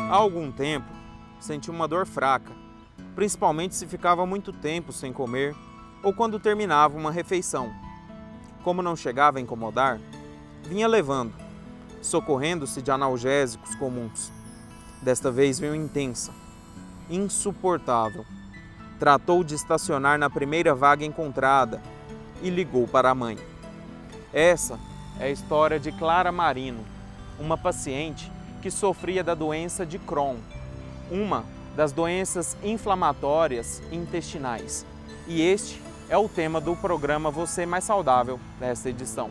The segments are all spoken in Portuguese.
Há algum tempo, senti uma dor fraca, principalmente se ficava muito tempo sem comer ou quando terminava uma refeição. Como não chegava a incomodar, vinha levando, socorrendo-se de analgésicos comuns. Desta vez veio intensa, insuportável. Tratou de estacionar na primeira vaga encontrada e ligou para a mãe. Essa é a história de Clara Marino, uma paciente que sofria da doença de Crohn, uma das doenças inflamatórias intestinais. E este é o tema do programa Você Mais Saudável desta edição.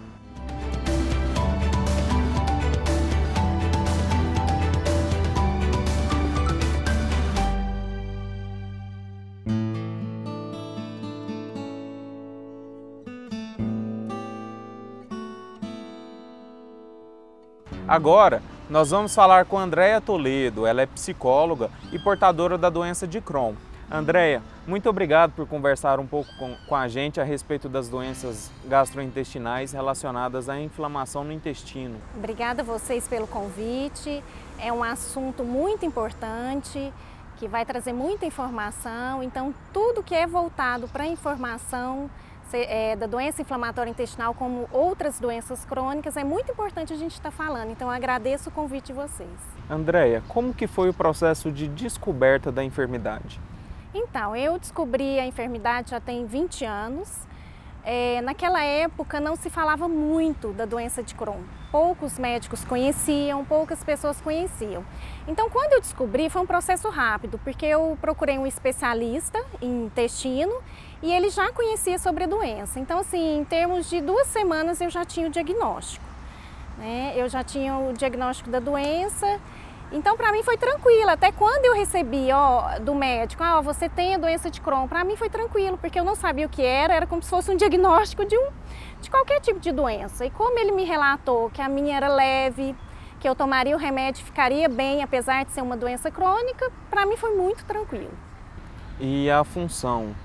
Agora, nós vamos falar com Andréia Toledo. Ela é psicóloga e portadora da doença de Crohn. Andréia, muito obrigado por conversar um pouco com a gente a respeito das doenças gastrointestinais relacionadas à inflamação no intestino. Obrigada a vocês pelo convite. É um assunto muito importante, que vai trazer muita informação. Então, tudo que é voltado para a informação da doença inflamatória intestinal, como outras doenças crônicas, é muito importante a gente estar falando. Então, eu agradeço o convite de vocês. Andréia, como que foi o processo de descoberta da enfermidade? Então, eu descobri a enfermidade já tem 20 anos. Naquela época não se falava muito da doença de Crohn. Poucos médicos conheciam, poucas pessoas conheciam. Então, quando eu descobri, foi um processo rápido, porque eu procurei um especialista em intestino e ele já conhecia sobre a doença. Então, assim, em termos de 2 semanas eu já tinha o diagnóstico, né? Eu já tinha o diagnóstico da doença. Então, para mim foi tranquilo, até quando eu recebi do médico, você tem a doença de Crohn, para mim foi tranquilo, porque eu não sabia o que era como se fosse um diagnóstico de qualquer tipo de doença. E como ele me relatou que a minha era leve, que eu tomaria o remédio e ficaria bem, apesar de ser uma doença crônica, para mim foi muito tranquilo. E a função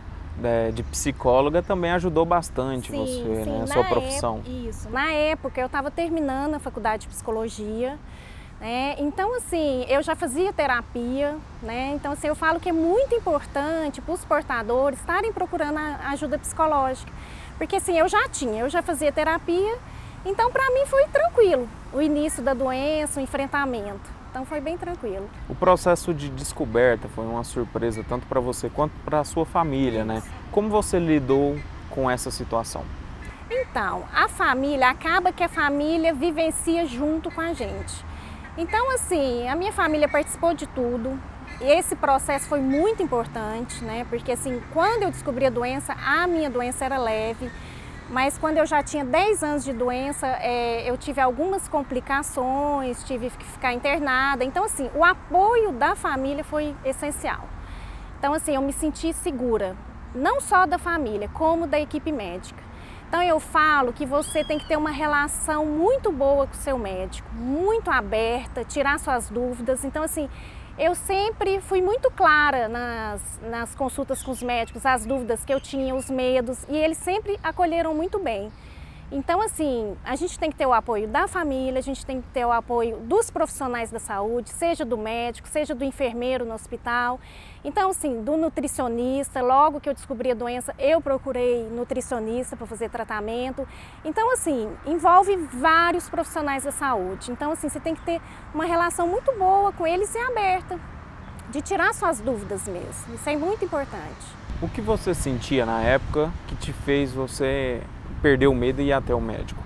de psicóloga também ajudou bastante você, né, a sua profissão? Isso, na época eu estava terminando a faculdade de psicologia, então, assim, eu já fazia terapia, né? Então, assim, eu falo que é muito importante para os portadores estarem procurando a ajuda psicológica. Porque, assim, eu já fazia terapia, então, para mim foi tranquilo o início da doença, o enfrentamento. Então, foi bem tranquilo. O processo de descoberta foi uma surpresa tanto para você quanto para a sua família, né? Como você lidou com essa situação? Então, acaba que a família vivencia junto com a gente. Então, assim, a minha família participou de tudo. Esse processo foi muito importante, né? Porque, assim, quando eu descobri a minha doença era leve, mas quando eu já tinha 10 anos de doença, eu tive algumas complicações, tive que ficar internada. Então, assim, o apoio da família foi essencial. Então, assim, eu me senti segura, não só da família, como da equipe médica. Então, eu falo que você tem que ter uma relação muito boa com o seu médico, muito aberta, tirar suas dúvidas. Então, assim, eu sempre fui muito clara nas consultas com os médicos, as dúvidas que eu tinha, os medos, e eles sempre acolheram muito bem. Então, assim, a gente tem que ter o apoio da família, a gente tem que ter o apoio dos profissionais da saúde, seja do médico, seja do enfermeiro no hospital. Então, assim, do nutricionista, logo que eu descobri a doença, eu procurei nutricionista para fazer tratamento. Então, assim, envolve vários profissionais da saúde. Então, assim, você tem que ter uma relação muito boa com eles e aberta, de tirar suas dúvidas mesmo. Isso é muito importante. O que você sentia na época que te fez você perder o medo e ir até o médico?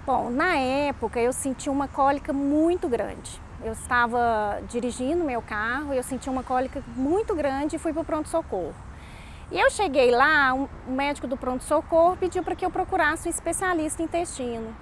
Bom, na época eu senti uma cólica muito grande. Eu estava dirigindo meu carro e eu senti uma cólica muito grande e fui para o pronto-socorro. E eu cheguei lá, o médico do pronto-socorro pediu para que eu procurasse um especialista em intestino,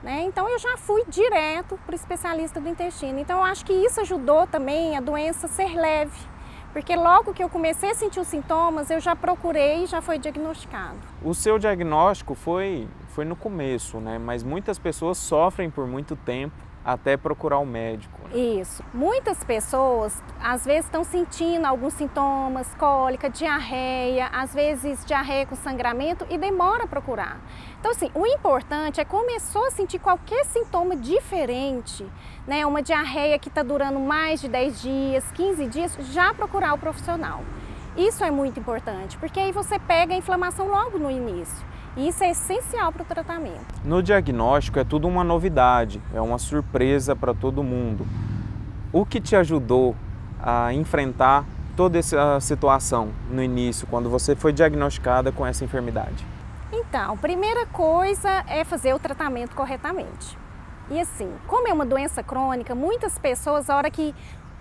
né? Então eu já fui direto para o especialista do intestino. Então eu acho que isso ajudou também a doença ser leve. Porque logo que eu comecei a sentir os sintomas, eu já procurei e já foi diagnosticado. O seu diagnóstico foi no começo, né? Mas muitas pessoas sofrem por muito tempo até procurar o médico. Isso. Muitas pessoas, às vezes, estão sentindo alguns sintomas, cólica, diarreia, às vezes diarreia com sangramento e demora a procurar. Então, assim, o importante é começou a sentir qualquer sintoma diferente, né? Uma diarreia que está durando mais de 10 dias, 15 dias, já procurar o profissional. Isso é muito importante, porque aí você pega a inflamação logo no início. E isso é essencial para o tratamento. No diagnóstico é tudo uma novidade, é uma surpresa para todo mundo. O que te ajudou a enfrentar toda essa situação no início, quando você foi diagnosticada com essa enfermidade? Então, a primeira coisa é fazer o tratamento corretamente. E assim, como é uma doença crônica, muitas pessoas, a hora que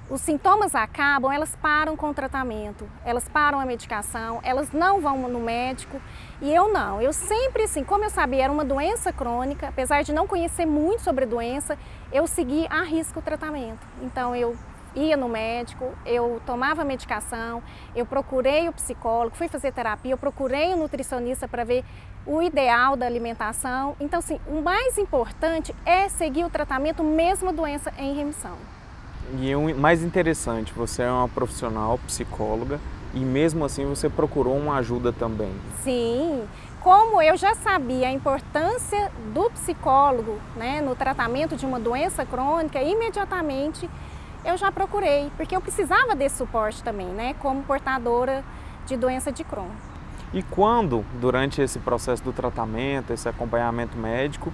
os sintomas acabam, elas param com o tratamento, elas param a medicação, elas não vão no médico. E eu não, eu sempre assim, como eu sabia, era uma doença crônica, apesar de não conhecer muito sobre a doença, eu segui à risca o tratamento. Então eu ia no médico, eu tomava medicação, eu procurei o psicólogo, fui fazer terapia, eu procurei um nutricionista para ver o ideal da alimentação. Então assim, o mais importante é seguir o tratamento mesmo a doença em remissão. E o mais interessante, você é uma profissional psicóloga e mesmo assim você procurou uma ajuda também. Sim, como eu já sabia a importância do psicólogo, né, no tratamento de uma doença crônica, imediatamente eu já procurei, porque eu precisava desse suporte também, né, como portadora de doença de Crohn. E quando, durante esse processo do tratamento, esse acompanhamento médico,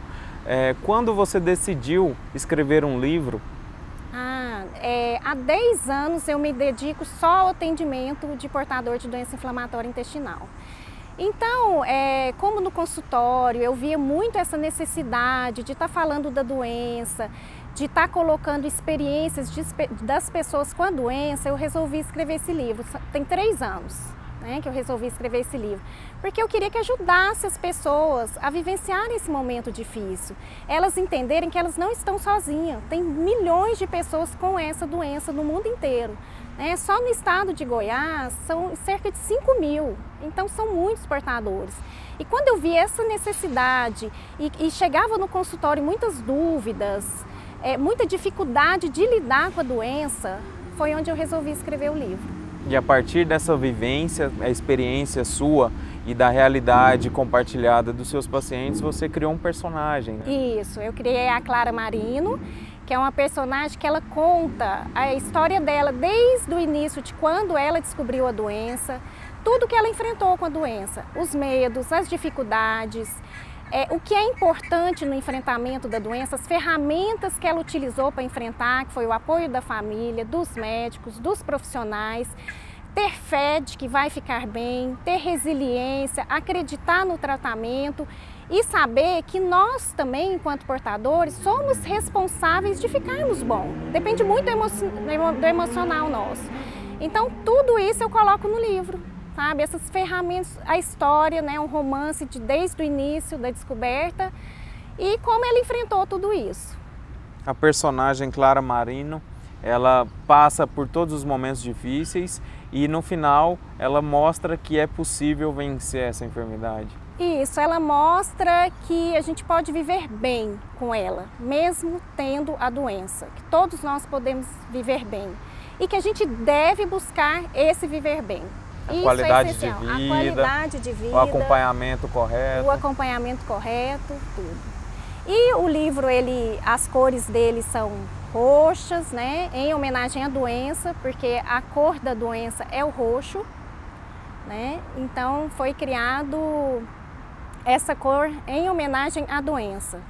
quando você decidiu escrever um livro? Há 10 anos eu me dedico só ao atendimento de portador de doença inflamatória intestinal. Então, como no consultório eu via muito essa necessidade de estar falando da doença, de estar colocando experiências das pessoas com a doença, eu resolvi escrever esse livro. Tem 3 anos, né, que eu resolvi escrever esse livro, porque eu queria que ajudasse as pessoas a vivenciarem esse momento difícil, elas entenderem que elas não estão sozinhas, tem milhões de pessoas com essa doença no mundo inteiro, né? Só no estado de Goiás são cerca de 5.000, então são muitos portadores. E quando eu vi essa necessidade e chegava no consultório muitas dúvidas, muita dificuldade de lidar com a doença, foi onde eu resolvi escrever o livro. E a partir dessa vivência, a experiência sua e da realidade compartilhada dos seus pacientes, você criou um personagem. Isso, eu criei a Clara Marino, que é uma personagem que ela conta a história dela desde o início, de quando ela descobriu a doença, tudo que ela enfrentou com a doença, os medos, as dificuldades, o que é importante no enfrentamento da doença, as ferramentas que ela utilizou para enfrentar, que foi o apoio da família, dos médicos, dos profissionais, ter fé de que vai ficar bem, ter resiliência, acreditar no tratamento e saber que nós também, enquanto portadores, somos responsáveis de ficarmos bom. Depende muito do emocional nosso. Então, tudo isso eu coloco no livro. Sabe, essas ferramentas, a história, né, um romance desde o início da descoberta e como ele enfrentou tudo isso. A personagem Clara Marino, ela passa por todos os momentos difíceis e no final ela mostra que é possível vencer essa enfermidade. Isso, ela mostra que a gente pode viver bem com ela, mesmo tendo a doença, que todos nós podemos viver bem e que a gente deve buscar esse viver bem. A qualidade de vida, a qualidade de vida, o acompanhamento correto. O acompanhamento correto, tudo. E o livro, as cores dele são roxas, né, em homenagem à doença, porque a cor da doença é o roxo, né? Então foi criado essa cor em homenagem à doença.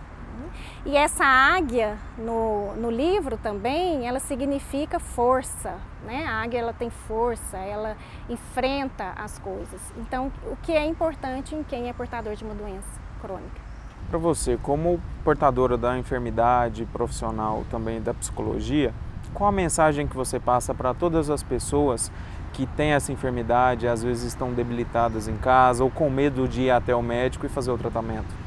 E essa águia no livro também, ela significa força, né? A águia, ela tem força, ela enfrenta as coisas. Então, o que é importante em quem é portador de uma doença crônica. Para você, como portadora da enfermidade, profissional também da psicologia, qual a mensagem que você passa para todas as pessoas que têm essa enfermidade, às vezes estão debilitadas em casa ou com medo de ir até o médico e fazer o tratamento?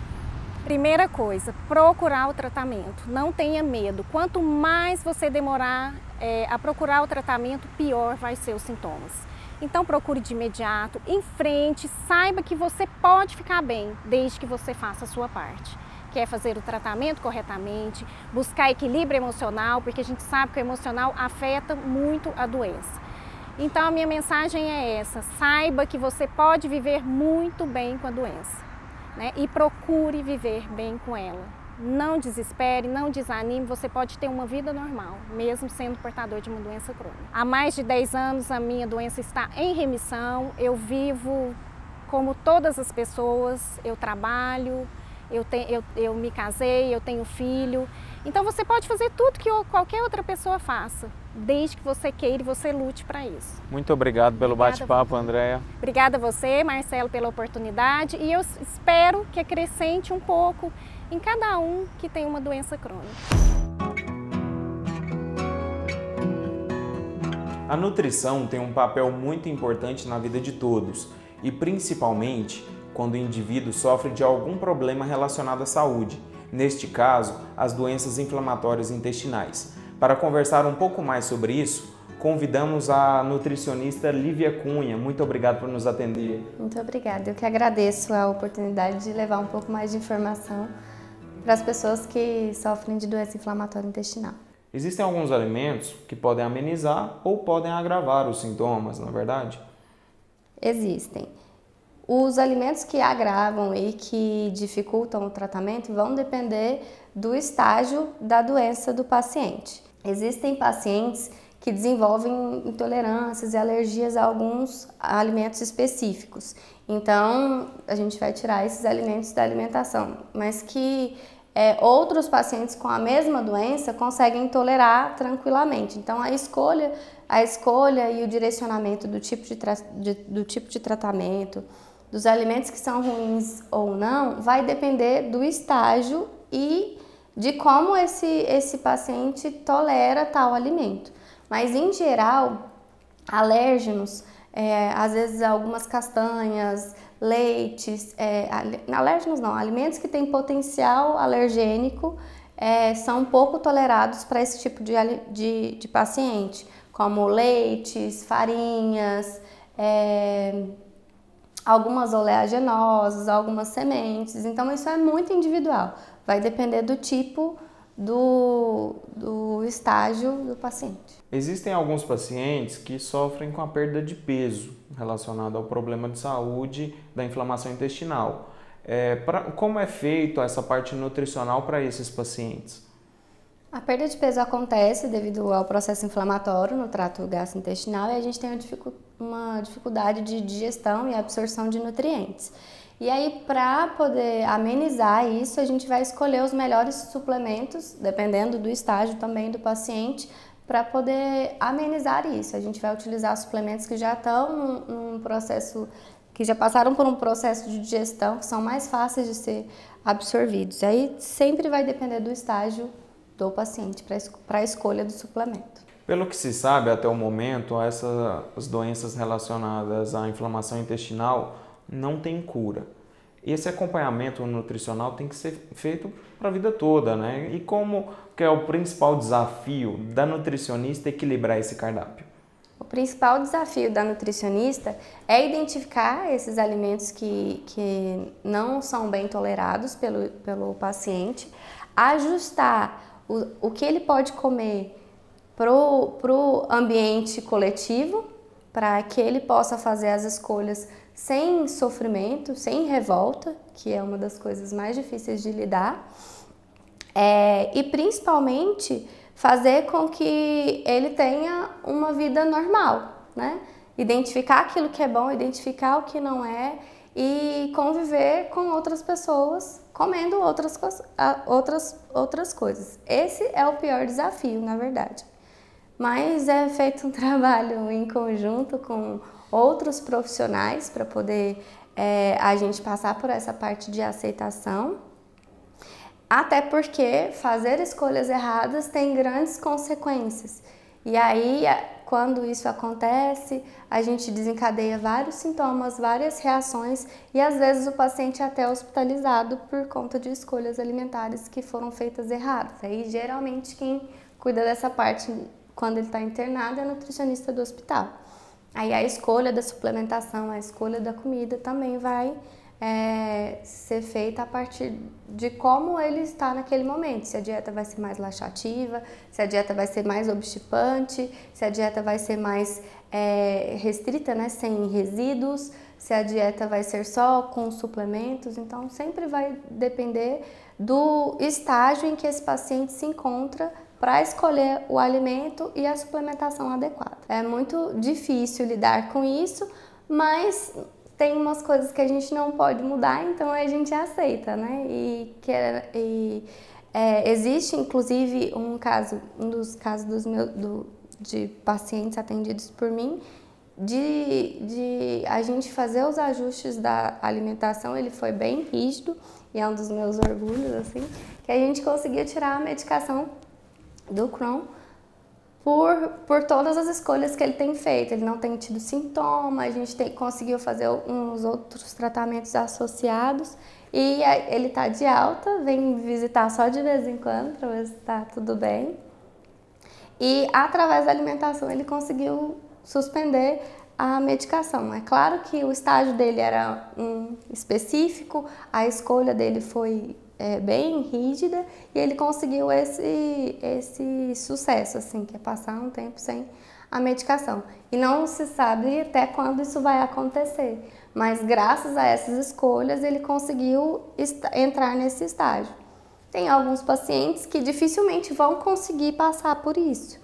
Primeira coisa, procurar o tratamento, não tenha medo. Quanto mais você demorar a procurar o tratamento, pior vai ser os sintomas. Então procure de imediato, enfrente, saiba que você pode ficar bem, desde que você faça a sua parte. que é fazer o tratamento corretamente, buscar equilíbrio emocional, porque a gente sabe que o emocional afeta muito a doença. Então a minha mensagem é essa: saiba que você pode viver muito bem com a doença, né? E procure viver bem com ela. Não desespere, não desanime, você pode ter uma vida normal, mesmo sendo portador de uma doença crônica. Há mais de 10 anos a minha doença está em remissão, eu vivo como todas as pessoas, eu trabalho, eu me casei, eu tenho filho. Então você pode fazer tudo que qualquer outra pessoa faça, desde que você queira e você lute para isso. Muito obrigado pelo bate-papo, Andréia. Obrigada a você, Marcelo, pela oportunidade, e eu espero que acrescente um pouco em cada um que tem uma doença crônica. A nutrição tem um papel muito importante na vida de todos e principalmente quando o indivíduo sofre de algum problema relacionado à saúde, neste caso, as doenças inflamatórias intestinais. Para conversar um pouco mais sobre isso, convidamos a nutricionista Lívia Cunha. Muito obrigado por nos atender. Muito obrigada. Eu que agradeço a oportunidade de levar um pouco mais de informação para as pessoas que sofrem de doença inflamatória intestinal. Existem alguns alimentos que podem amenizar ou podem agravar os sintomas, não é verdade? Existem. Os alimentos que agravam e que dificultam o tratamento vão depender do estágio da doença do paciente. Existem pacientes que desenvolvem intolerâncias e alergias a alguns alimentos específicos. Então, a gente vai tirar esses alimentos da alimentação, mas que outros pacientes com a mesma doença conseguem tolerar tranquilamente. Então, a escolha e o direcionamento do tipo de tratamento, dos alimentos que são ruins ou não, vai depender do estágio e de como esse paciente tolera tal alimento. Mas, em geral, alérgenos, às vezes algumas castanhas, leites, alérgenos não, alimentos que têm potencial alergênico são pouco tolerados para esse tipo de paciente, como leites, farinhas, algumas oleaginosas, algumas sementes. Então isso é muito individual, vai depender do tipo do estágio do paciente. Existem alguns pacientes que sofrem com a perda de peso relacionado ao problema de saúde da inflamação intestinal. Como é feito essa parte nutricional para esses pacientes? A perda de peso acontece devido ao processo inflamatório no trato gastrointestinal e a gente tem uma dificuldade de digestão e absorção de nutrientes. E aí, para poder amenizar isso, a gente vai escolher os melhores suplementos, dependendo do estágio também do paciente, para poder amenizar isso. A gente vai utilizar suplementos que já estão num processo, que já passaram por um processo de digestão, que são mais fáceis de ser absorvidos. Aí sempre vai depender do estágio do paciente para a escolha do suplemento. Pelo que se sabe até o momento, essas doenças relacionadas à inflamação intestinal não têm cura. Esse acompanhamento nutricional tem que ser feito para a vida toda, né? E como que é o principal desafio da nutricionista equilibrar esse cardápio? O principal desafio da nutricionista é identificar esses alimentos que não são bem tolerados pelo paciente, ajustar o que ele pode comer para o ambiente coletivo, para que ele possa fazer as escolhas sem sofrimento, sem revolta, que é uma das coisas mais difíceis de lidar, e principalmente fazer com que ele tenha uma vida normal, né? Identificar aquilo que é bom, identificar o que não é e conviver com outras pessoas comendo outras coisas. Esse é o pior desafio, na verdade. Mas é feito um trabalho em conjunto com outros profissionais para poder a gente passar por essa parte de aceitação, até porque fazer escolhas erradas tem grandes consequências. E aí, quando isso acontece, a gente desencadeia vários sintomas, várias reações e às vezes o paciente é até hospitalizado por conta de escolhas alimentares que foram feitas erradas. Aí, geralmente, quem cuida dessa parte quando ele está internado é a nutricionista do hospital. Aí a escolha da suplementação, a escolha da comida também vai ser feita a partir de como ele está naquele momento. Se a dieta vai ser mais laxativa, se a dieta vai ser mais obstipante, se a dieta vai ser mais restrita, né, sem resíduos, se a dieta vai ser só com suplementos. Então, sempre vai depender do estágio em que esse paciente se encontra para escolher o alimento e a suplementação adequada. É muito difícil lidar com isso, mas tem umas coisas que a gente não pode mudar, então a gente aceita, né? Existe, inclusive, um dos casos de pacientes atendidos por mim, de a gente fazer os ajustes da alimentação. Ele foi bem rígido e é um dos meus orgulhos, assim, que a gente conseguiu tirar a medicação do Crohn por todas as escolhas que ele tem feito. Ele não tem tido sintoma, a gente conseguiu fazer uns outros tratamentos associados e ele está de alta, vem visitar só de vez em quando para ver se está tudo bem. E através da alimentação ele conseguiu suspender a medicação. É claro que o estágio dele era específico, a escolha dele foi bem rígida e ele conseguiu esse sucesso, assim, que é passar um tempo sem a medicação. E não se sabe até quando isso vai acontecer, mas graças a essas escolhas ele conseguiu entrar nesse estágio. Tem alguns pacientes que dificilmente vão conseguir passar por isso,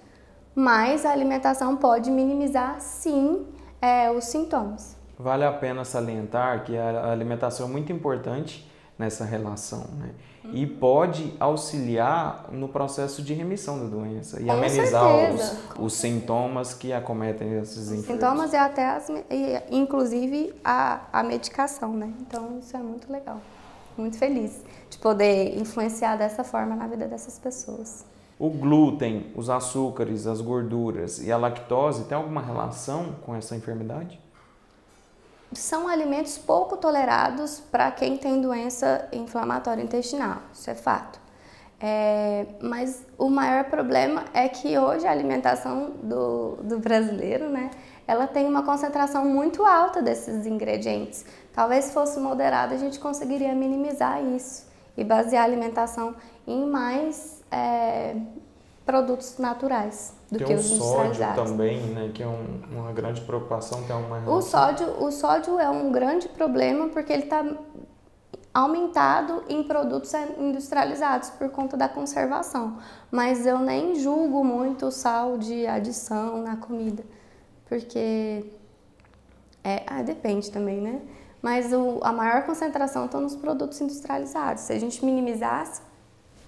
mas a alimentação pode minimizar, sim, os sintomas. Vale a pena salientar que a alimentação é muito importante nessa relação, né? E pode auxiliar no processo de remissão da doença e amenizar os sintomas que acometem esses enfermos. Sintomas e até, inclusive, a medicação, né? Então, isso é muito legal. Muito feliz de poder influenciar dessa forma na vida dessas pessoas. O glúten, os açúcares, as gorduras e a lactose têm alguma relação com essa enfermidade? São alimentos pouco tolerados para quem tem doença inflamatória intestinal, isso é fato. Mas o maior problema é que hoje a alimentação do brasileiro, né, ela tem uma concentração muito alta desses ingredientes. Talvez se fosse moderada a gente conseguiria minimizar isso e basear a alimentação em mais produtos naturais do que os industrializados. Tem o sódio também, né, que é uma grande preocupação. Tem uma o sódio é um grande problema porque ele está aumentado em produtos industrializados por conta da conservação. Mas eu nem julgo muito o sal de adição na comida, porque depende também, né? Mas a maior concentração está nos produtos industrializados. Se a gente minimizasse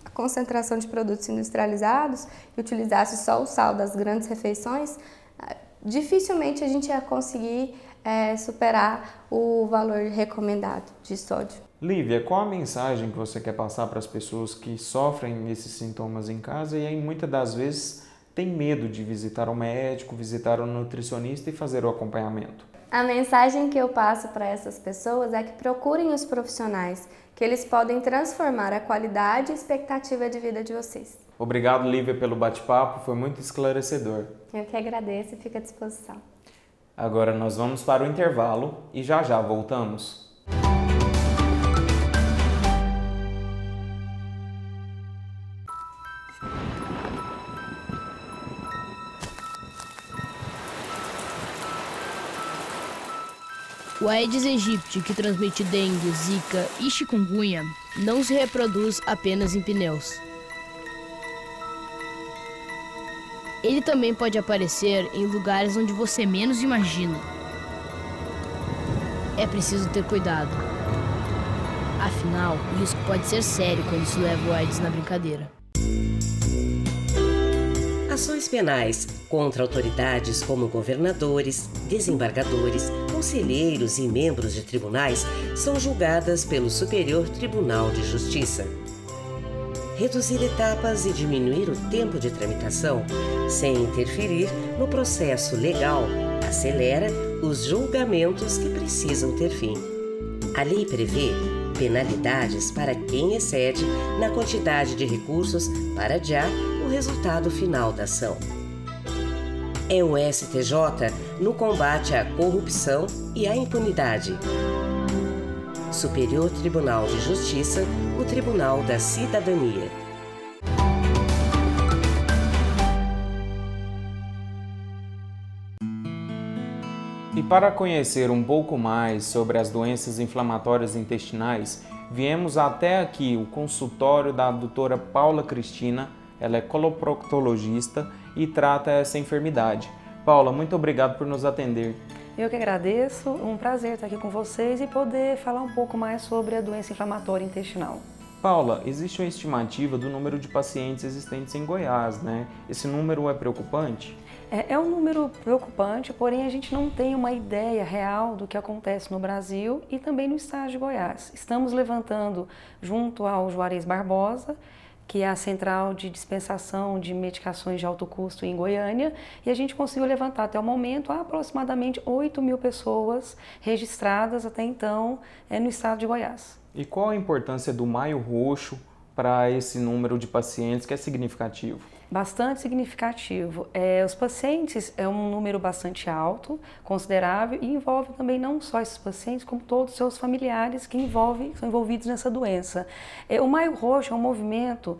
a concentração de produtos industrializados e utilizasse só o sal das grandes refeições, dificilmente a gente ia conseguir superar o valor recomendado de sódio. Lívia, qual a mensagem que você quer passar para as pessoas que sofrem esses sintomas em casa e aí muitas das vezes têm medo de visitar o médico, visitar o nutricionista e fazer o acompanhamento? A mensagem que eu passo para essas pessoas é que procurem os profissionais, que eles podem transformar a qualidade e expectativa de vida de vocês. Obrigado, Lívia, pelo bate-papo, foi muito esclarecedor. Eu que agradeço e fico à disposição. Agora nós vamos para o intervalo e já voltamos. O Aedes aegypti, que transmite dengue, zika e chikungunya, não se reproduz apenas em pneus. Ele também pode aparecer em lugares onde você menos imagina. É preciso ter cuidado. Afinal, o risco pode ser sério quando se leva o Aedes na brincadeira. Ações penais contra autoridades como governadores, desembargadores, conselheiros e membros de tribunais são julgadas pelo Superior Tribunal de Justiça. Reduzir etapas e diminuir o tempo de tramitação, sem interferir no processo legal, acelera os julgamentos que precisam ter fim. A lei prevê penalidades para quem excede na quantidade de recursos para adiar o resultado final da ação. É o STJ no combate à corrupção e à impunidade. Superior Tribunal de Justiça, o Tribunal da Cidadania. E para conhecer um pouco mais sobre as doenças inflamatórias intestinais, viemos até aqui o consultório da doutora Paula Cristina. Ela é coloproctologista e trata essa enfermidade. Paula, muito obrigado por nos atender. Eu que agradeço, um prazer estar aqui com vocês e poder falar um pouco mais sobre a doença inflamatória intestinal. Paula, existe uma estimativa do número de pacientes existentes em Goiás, né? Esse número é preocupante? É um número preocupante, porém a gente não tem uma ideia real do que acontece no Brasil e também no estado de Goiás. Estamos levantando junto ao Juarez Barbosa, que é a central de dispensação de medicações de alto custo em Goiânia, e a gente conseguiu levantar até o momento aproximadamente 8.000 pessoas registradas até então no estado de Goiás. E qual a importância do Maio Roxo para esse número de pacientes que é significativo? Bastante significativo. Os pacientes é um número bastante alto, considerável, e envolve também não só esses pacientes, como todos os seus familiares que são envolvidos nessa doença. O Maio Roxo é um movimento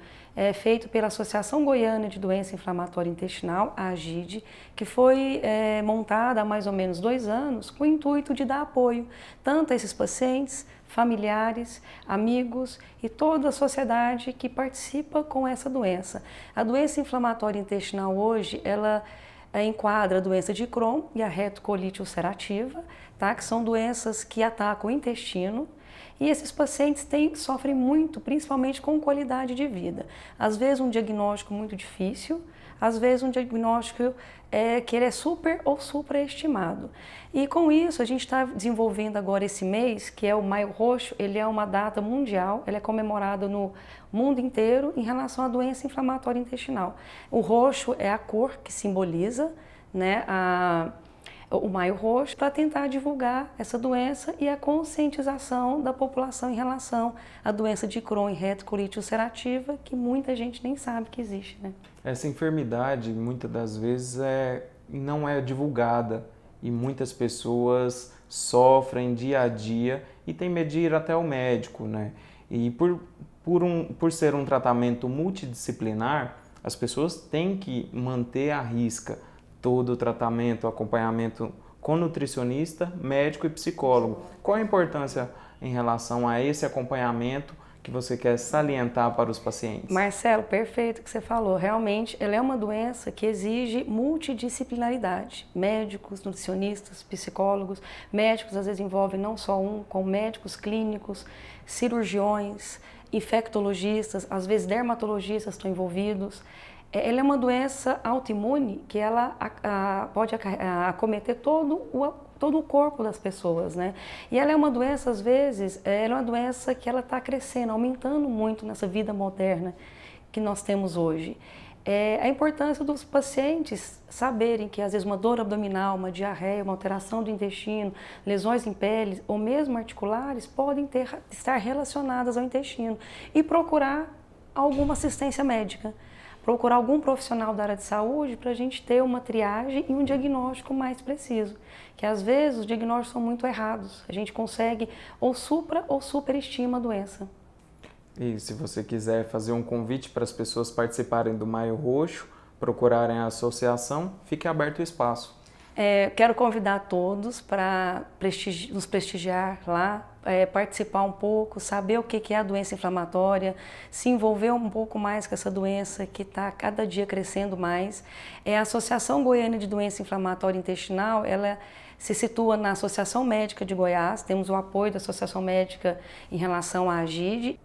feito pela Associação Goiana de Doença Inflamatória Intestinal, a AGID, que foi montada há mais ou menos 2 anos com o intuito de dar apoio tanto a esses pacientes, familiares, amigos e toda a sociedade que participa com essa doença. A doença inflamatória intestinal hoje, ela enquadra a doença de Crohn e a retocolite ulcerativa, tá? Que são doenças que atacam o intestino. E esses pacientes sofrem muito, principalmente com qualidade de vida. Às vezes um diagnóstico muito difícil, às vezes um diagnóstico que ele é super ou supraestimado. E com isso a gente está desenvolvendo agora esse mês, que é o Maio Roxo. Ele é uma data mundial, ele é comemorado no mundo inteiro em relação à doença inflamatória intestinal. O roxo é a cor que simboliza, né, o Maio Roxo, para tentar divulgar essa doença e a conscientização da população em relação à doença de Crohn e retocolite ulcerativa, que muita gente nem sabe que existe, né? Essa enfermidade, muitas das vezes, não é divulgada e muitas pessoas sofrem dia a dia e têm medo de ir até o médico, né? E por ser um tratamento multidisciplinar, as pessoas têm que manter à risca todo o tratamento, acompanhamento com nutricionista, médico e psicólogo. Qual a importância em relação a esse acompanhamento que você quer salientar para os pacientes? Marcelo, perfeito o que você falou. Realmente, ela é uma doença que exige multidisciplinaridade. Médicos, nutricionistas, psicólogos. Médicos, às vezes, envolvem não só como médicos clínicos, cirurgiões, infectologistas, às vezes dermatologistas estão envolvidos. Ela é uma doença autoimune que ela pode acometer todo o corpo das pessoas, né? E ela é uma doença, às vezes, ela é uma doença que ela está crescendo, aumentando muito nessa vida moderna que nós temos hoje. A importância dos pacientes saberem que, às vezes, uma dor abdominal, uma diarreia, uma alteração do intestino, lesões em pele ou mesmo articulares podem estar relacionadas ao intestino e procurar alguma assistência médica. Procurar algum profissional da área de saúde para a gente ter uma triagem e um diagnóstico mais preciso. Que às vezes os diagnósticos são muito errados. A gente consegue ou superestima a doença. E se você quiser fazer um convite para as pessoas participarem do Maio Roxo, procurarem a associação, fique aberto o espaço. Quero convidar todos para nos prestigiar lá, participar um pouco, saber o que é a doença inflamatória, se envolver um pouco mais com essa doença que está cada dia crescendo mais. A Associação Goiana de Doença Inflamatória Intestinal, ela se situa na Associação Médica de Goiás, temos o apoio da Associação Médica em relação à AGID.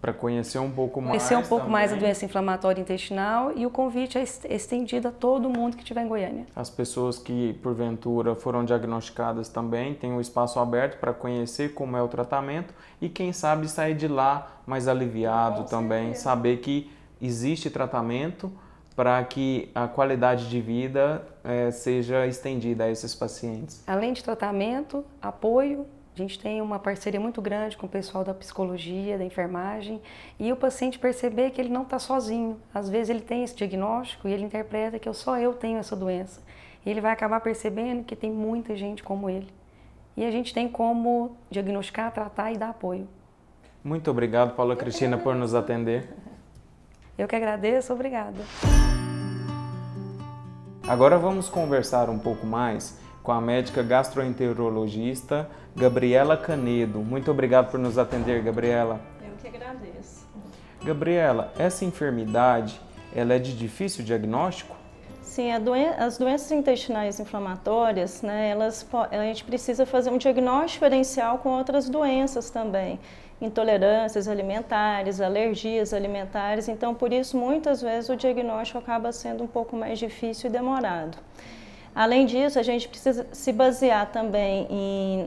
Para conhecer um pouco mais. Conhecer um pouco mais a doença inflamatória intestinal, e o convite é estendido a todo mundo que estiver em Goiânia. As pessoas que, porventura, foram diagnosticadas também têm um espaço aberto para conhecer como é o tratamento e, quem sabe, sair de lá mais aliviado também, saber que existe tratamento para que a qualidade de vida seja estendida a esses pacientes. Além de tratamento, apoio. A gente tem uma parceria muito grande com o pessoal da psicologia, da enfermagem, e o paciente perceber que ele não está sozinho. Às vezes ele tem esse diagnóstico e ele interpreta que só eu tenho essa doença. E ele vai acabar percebendo que tem muita gente como ele. e a gente tem como diagnosticar, tratar e dar apoio. Muito obrigado, Paula Cristina, por nos atender. Eu que agradeço, obrigada. Agora vamos conversar um pouco mais com a médica gastroenterologista Gabriela Canedo. Muito obrigado por nos atender, Gabriela. Eu que agradeço. Gabriela, essa enfermidade, ela é de difícil diagnóstico? Sim, as doenças intestinais inflamatórias, né, a gente precisa fazer um diagnóstico diferencial com outras doenças também. Intolerâncias alimentares, alergias alimentares, então por isso muitas vezes o diagnóstico acaba sendo um pouco mais difícil e demorado. Além disso, a gente precisa se basear também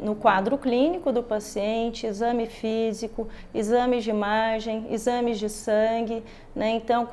no quadro clínico do paciente, exame físico, exames de imagem, exames de sangue, né? Então,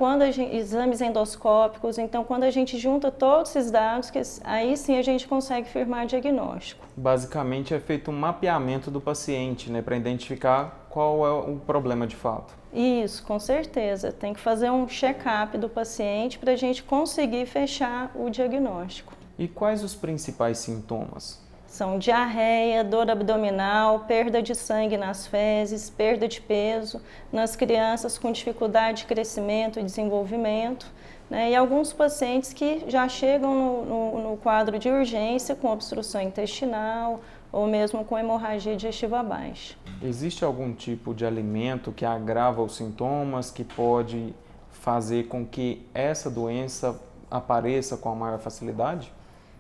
exames endoscópicos. Então, quando a gente junta todos esses dados, aí sim a gente consegue firmar diagnóstico. Basicamente é feito um mapeamento do paciente, né, para identificar qual é o problema de fato. Isso, com certeza. Tem que fazer um check-up do paciente para a gente conseguir fechar o diagnóstico. E quais os principais sintomas? São diarreia, dor abdominal, perda de sangue nas fezes, perda de peso nas crianças com dificuldade de crescimento e desenvolvimento, né? E alguns pacientes que já chegam no quadro de urgência com obstrução intestinal ou mesmo com hemorragia digestiva baixa. Existe algum tipo de alimento que agrava os sintomas, que pode fazer com que essa doença apareça com a maior facilidade?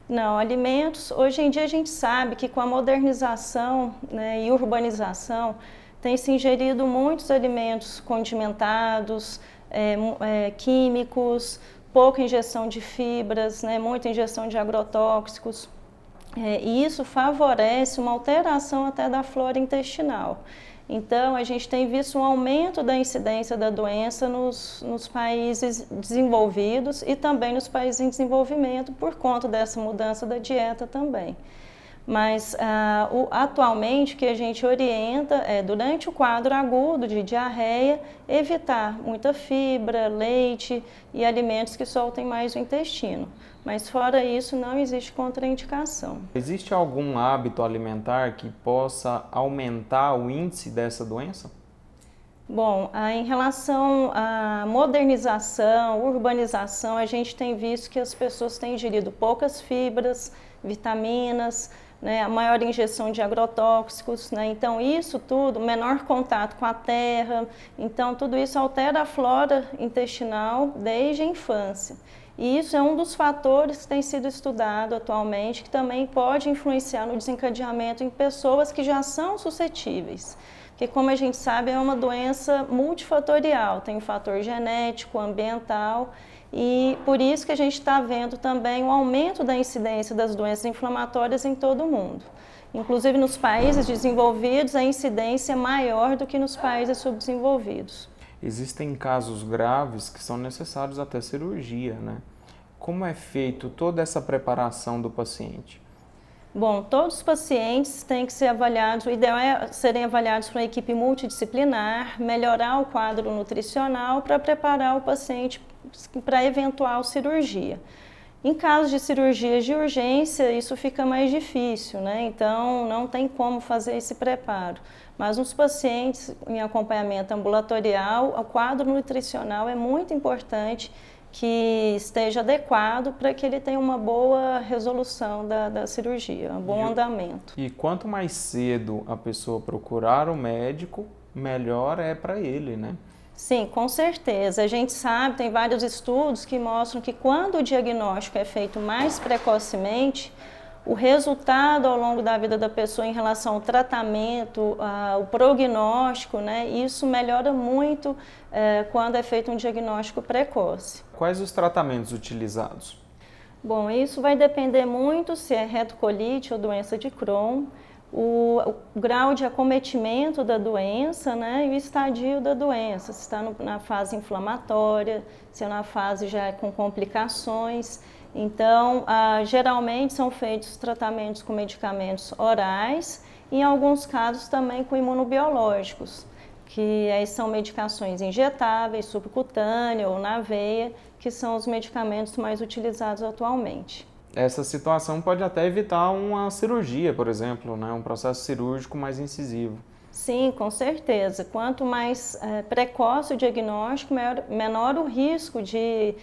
Não, alimentos, hoje em dia a gente sabe que com a modernização, né, e urbanização, tem se ingerido muitos alimentos condimentados, químicos, pouca injeção de fibras, né, muita injeção de agrotóxicos, e isso favorece uma alteração até da flora intestinal. Então, a gente tem visto um aumento da incidência da doença nos países desenvolvidos e também nos países em desenvolvimento por conta dessa mudança da dieta também. Mas, atualmente, o que a gente orienta é, durante o quadro agudo de diarreia, evitar muita fibra, leite e alimentos que soltem mais o intestino. Mas, fora isso, não existe contraindicação. Existe algum hábito alimentar que possa aumentar o índice dessa doença? Bom, em relação à modernização, urbanização, a gente tem visto que as pessoas têm ingerido poucas fibras, vitaminas, né, a maior injeção de agrotóxicos, né? Então isso tudo, menor contato com a terra, então tudo isso altera a flora intestinal desde a infância. E isso é um dos fatores que tem sido estudado atualmente, que também pode influenciar no desencadeamento em pessoas que já são suscetíveis. Porque, como a gente sabe, é uma doença multifatorial, tem um fator genético, ambiental, e por isso que a gente está vendo também um aumento da incidência das doenças inflamatórias em todo o mundo. Inclusive, nos países desenvolvidos, a incidência é maior do que nos países subdesenvolvidos. Existem casos graves que são necessários até cirurgia, né? Como é feito toda essa preparação do paciente? Bom, todos os pacientes têm que ser avaliados, o ideal é serem avaliados por uma equipe multidisciplinar, melhorar o quadro nutricional para preparar o paciente para eventual cirurgia. Em caso de cirurgias de urgência, isso fica mais difícil, né? Então não tem como fazer esse preparo. Mas nos pacientes em acompanhamento ambulatorial, o quadro nutricional é muito importante que esteja adequado para que ele tenha uma boa resolução da cirurgia, um bom andamento. E quanto mais cedo a pessoa procurar o médico, melhor é para ele, né? Sim, com certeza. A gente sabe, tem vários estudos que mostram que quando o diagnóstico é feito mais precocemente, o resultado ao longo da vida da pessoa em relação ao tratamento, o prognóstico, né, isso melhora muito quando é feito um diagnóstico precoce. Quais os tratamentos utilizados? Bom, isso vai depender muito se é retocolite ou doença de Crohn, o grau de acometimento da doença, né, e o estadio da doença, se está na fase inflamatória, se é na fase já com complicações. Então, geralmente são feitos tratamentos com medicamentos orais e em alguns casos também com imunobiológicos, que aí são medicações injetáveis, subcutânea ou na veia, que são os medicamentos mais utilizados atualmente. essa situação pode até evitar uma cirurgia, por exemplo, né? Um processo cirúrgico mais incisivo. Sim, com certeza. Quanto mais precoce o diagnóstico, menor o risco de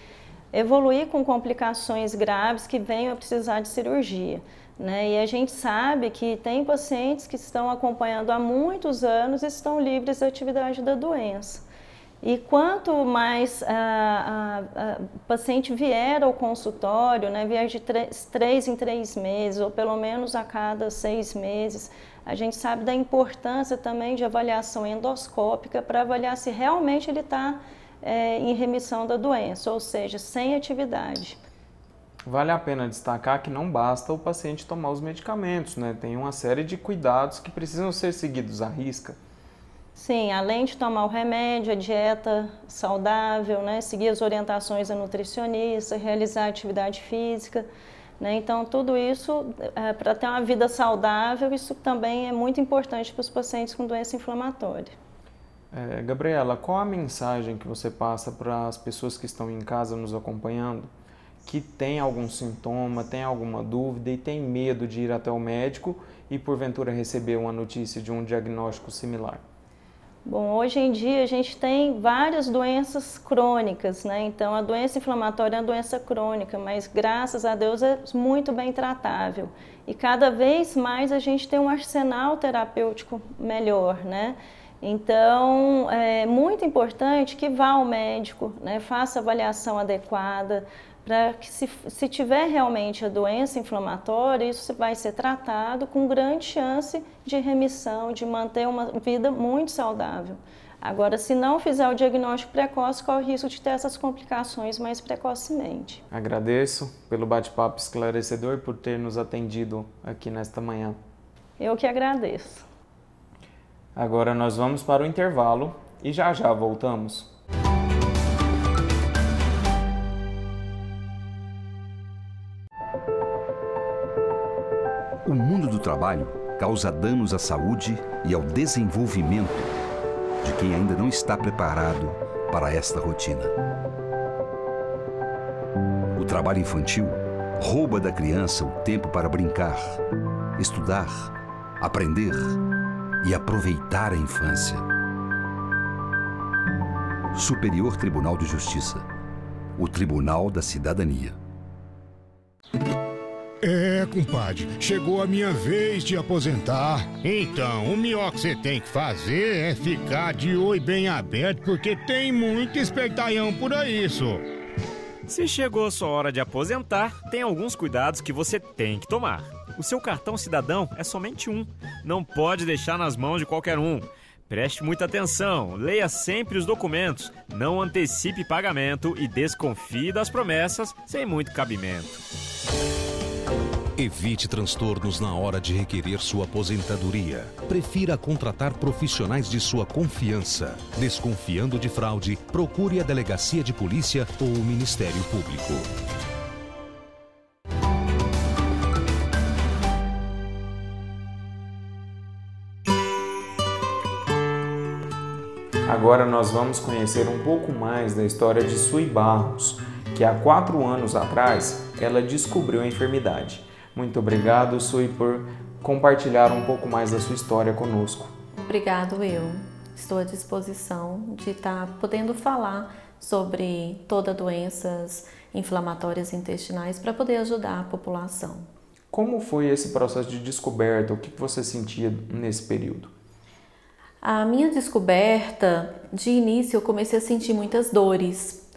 evoluir com complicações graves que venham a precisar de cirurgia, né? E a gente sabe que tem pacientes que estão acompanhando há muitos anos e estão livres da atividade da doença. E quanto mais o paciente vier ao consultório, né, vier de 3 em 3 meses, ou pelo menos a cada 6 meses, a gente sabe da importância também de avaliação endoscópica para avaliar se realmente ele está em remissão da doença, ou seja, sem atividade. Vale a pena destacar que não basta o paciente tomar os medicamentos, né? Tem uma série de cuidados que precisam ser seguidos à risca. Sim, além de tomar o remédio, a dieta saudável, né? Seguir as orientações da nutricionista, realizar atividade física, né? Então, tudo isso, para ter uma vida saudável, isso também é muito importante para os pacientes com doença inflamatória. Gabriela, qual a mensagem que você passa para as pessoas que estão em casa nos acompanhando, que tem algum sintoma, tem alguma dúvida e tem medo de ir até o médico e porventura receber uma notícia de um diagnóstico similar? Bom, hoje em dia a gente tem várias doenças crônicas, né? Então a doença inflamatória é uma doença crônica, mas graças a Deus é muito bem tratável. E cada vez mais a gente tem um arsenal terapêutico melhor, né? Então é muito importante que vá ao médico, né? Faça a avaliação adequada, para que se tiver realmente a doença inflamatória, isso vai ser tratado com grande chance de remissão, de manter uma vida muito saudável. Agora, se não fizer o diagnóstico precoce, corre o risco de ter essas complicações mais precocemente. Agradeço pelo bate-papo esclarecedor e por ter nos atendido aqui nesta manhã. Eu que agradeço. Agora nós vamos para o intervalo e já voltamos. O mundo do trabalho causa danos à saúde e ao desenvolvimento de quem ainda não está preparado para esta rotina. O trabalho infantil rouba da criança o tempo para brincar, estudar, aprender e aproveitar a infância. Superior Tribunal de Justiça, o Tribunal da Cidadania. Compadre, chegou a minha vez de aposentar. Então, o melhor que você tem que fazer é ficar de olho bem aberto, porque tem muito espertalhão por aí, só. Se chegou a sua hora de aposentar, tem alguns cuidados que você tem que tomar. O seu cartão cidadão é somente um. Não pode deixar nas mãos de qualquer um. Preste muita atenção, leia sempre os documentos, não antecipe pagamento e desconfie das promessas sem muito cabimento. Evite transtornos na hora de requerer sua aposentadoria. Prefira contratar profissionais de sua confiança. Desconfiando de fraude, procure a Delegacia de Polícia ou o Ministério Público. Agora nós vamos conhecer um pouco mais da história de Sui Barros, que há 4 anos atrás ela descobriu a enfermidade. Muito obrigado, Sui, por compartilhar um pouco mais da sua história conosco. Obrigado, eu. Estou à disposição de estar podendo falar sobre todas as doenças inflamatórias intestinais para poder ajudar a população. Como foi esse processo de descoberta? O que você sentia nesse período? A minha descoberta, de início eu comecei a sentir muitas dores,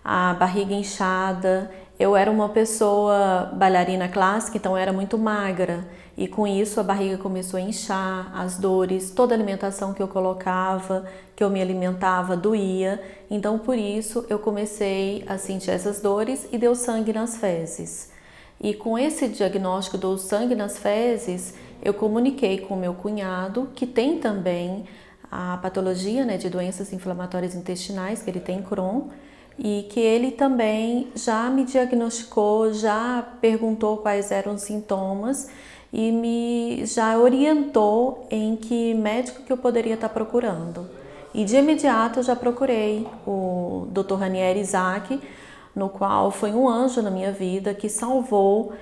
a barriga inchada. Eu era uma pessoa bailarina clássica, então eu era muito magra e com isso a barriga começou a inchar, as dores, toda a alimentação que eu colocava, que eu me alimentava, doía. Então por isso eu comecei a sentir essas dores e deu sangue nas fezes. E com esse diagnóstico do sangue nas fezes, eu comuniquei com meu cunhado, que tem também a patologia, né, de doenças inflamatórias intestinais, que ele tem Crohn, e que ele também já me diagnosticou, já perguntou quais eram os sintomas e me já orientou em que médico que eu poderia estar procurando. E de imediato eu já procurei o Dr. Ranieri Isaac, no qual foi um anjo na minha vida que salvou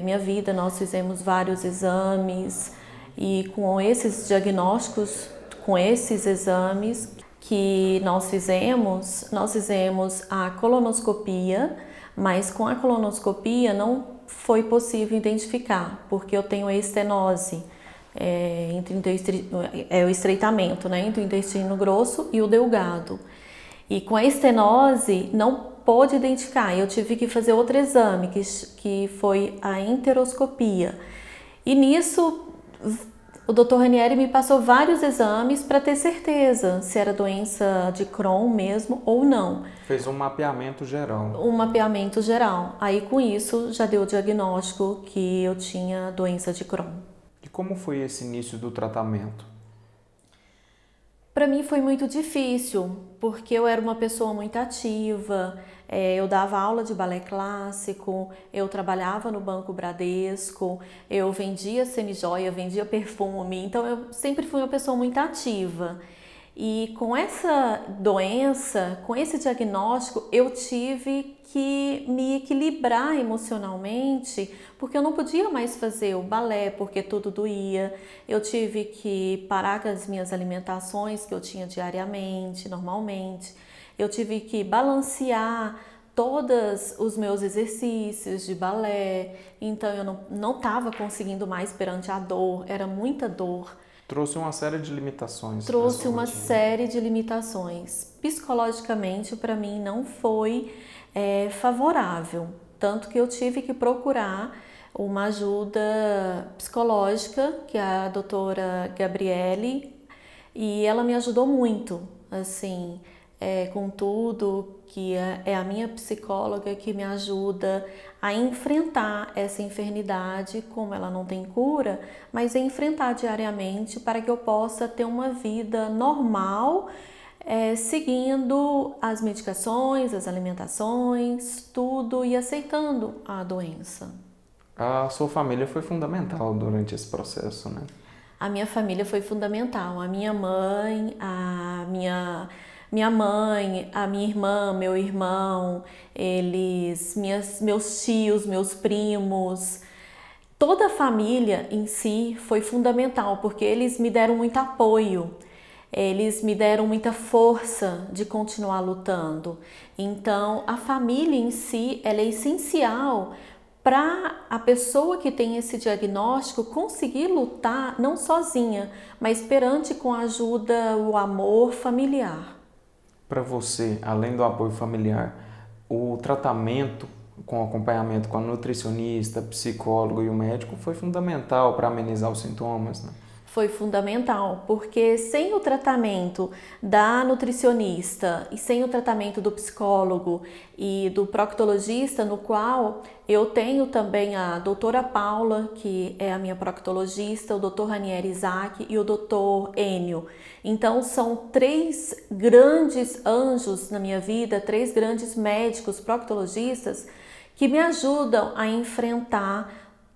minha vida. Nós fizemos vários exames e com esses diagnósticos, com esses exames que nós fizemos a colonoscopia, mas com a colonoscopia não foi possível identificar, porque eu tenho a estenose, o estreitamento, né, entre o intestino grosso e o delgado. E com a estenose não pôde identificar, eu tive que fazer outro exame, que foi a enteroscopia. E nisso o Dr. Ranieri me passou vários exames para ter certeza se era doença de Crohn mesmo ou não. Fez um mapeamento geral. Um mapeamento geral. Aí com isso já deu o diagnóstico que eu tinha doença de Crohn. E como foi esse início do tratamento? Para mim foi muito difícil, porque eu era uma pessoa muito ativa, eu dava aula de balé clássico, eu trabalhava no Banco Bradesco, eu vendia semijoia, vendia perfume, então eu sempre fui uma pessoa muito ativa. E com essa doença, com esse diagnóstico, eu tive que me equilibrar emocionalmente, porque eu não podia mais fazer o balé, porque tudo doía. Eu tive que parar com as minhas alimentações que eu tinha diariamente, normalmente. Eu tive que balancear todos os meus exercícios de balé, então eu não estava conseguindo mais perante a dor, era muita dor. Trouxe uma série de limitações. Trouxe uma série de limitações. Psicologicamente, para mim, não foi favorável. Tanto que eu tive que procurar uma ajuda psicológica, que é a doutora Gabriele, e ela me ajudou muito, assim, com tudo, que é a minha psicóloga que me ajuda a enfrentar essa enfermidade, como ela não tem cura, mas a enfrentar diariamente para que eu possa ter uma vida normal, seguindo as medicações, as alimentações, tudo e aceitando a doença. A sua família foi fundamental durante esse processo, né? A minha família foi fundamental. A minha mãe, minha mãe, a minha irmã, meu irmão, meus tios, meus primos, toda a família em si foi fundamental, porque eles me deram muito apoio, eles me deram muita força de continuar lutando. Então, a família em si, ela é essencial para a pessoa que tem esse diagnóstico conseguir lutar, não sozinha, mas perante com a ajuda, o amor familiar. Para você, além do apoio familiar, o tratamento com acompanhamento com a nutricionista, psicólogo e o médico foi fundamental para amenizar os sintomas, né? Foi fundamental, porque sem o tratamento da nutricionista e sem o tratamento do psicólogo e do proctologista, no qual eu tenho também a doutora Paula, que é a minha proctologista, o doutor Ranieri Isaac e o doutor Enio. Então são 3 grandes anjos na minha vida, 3 grandes médicos proctologistas que me ajudam a enfrentar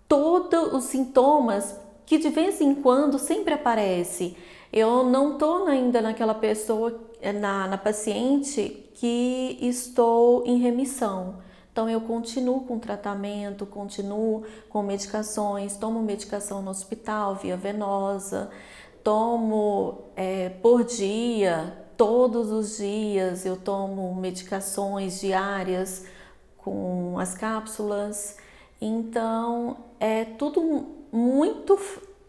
todos os sintomas que de vez em quando sempre aparece. Eu não estou ainda naquela pessoa, na paciente que estou em remissão. Então eu continuo com tratamento, continuo com medicações, tomo medicação no hospital, via venosa, tomo por dia, todos os dias eu tomo medicações diárias com as cápsulas. Então é tudo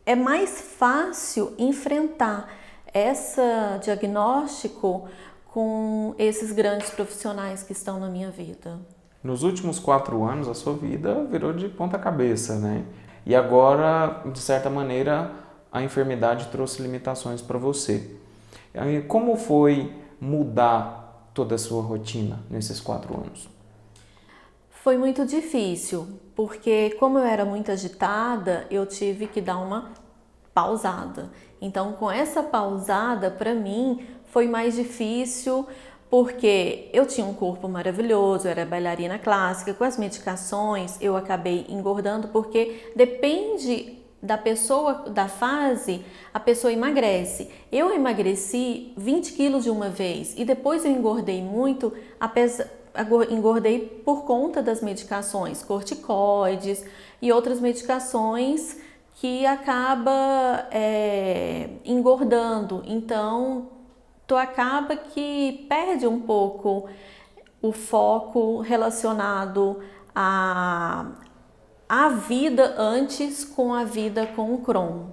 é mais fácil enfrentar esse diagnóstico com esses grandes profissionais que estão na minha vida. Nos últimos 4 anos, a sua vida virou de ponta cabeça, né? E agora, de certa maneira, a enfermidade trouxe limitações para você. Como foi mudar toda a sua rotina nesses 4 anos? Foi muito difícil, porque como eu era muito agitada, eu tive que dar uma pausada. Então, com essa pausada, para mim, foi mais difícil, porque eu tinha um corpo maravilhoso, eu era bailarina clássica, com as medicações eu acabei engordando, porque depende da pessoa, da fase, a pessoa emagrece. Eu emagreci 20 quilos de uma vez e depois eu engordei muito, engordei por conta das medicações, corticoides e outras medicações que acaba engordando. Então, tu acaba que perde um pouco o foco relacionado à vida antes com a vida com o Crohn.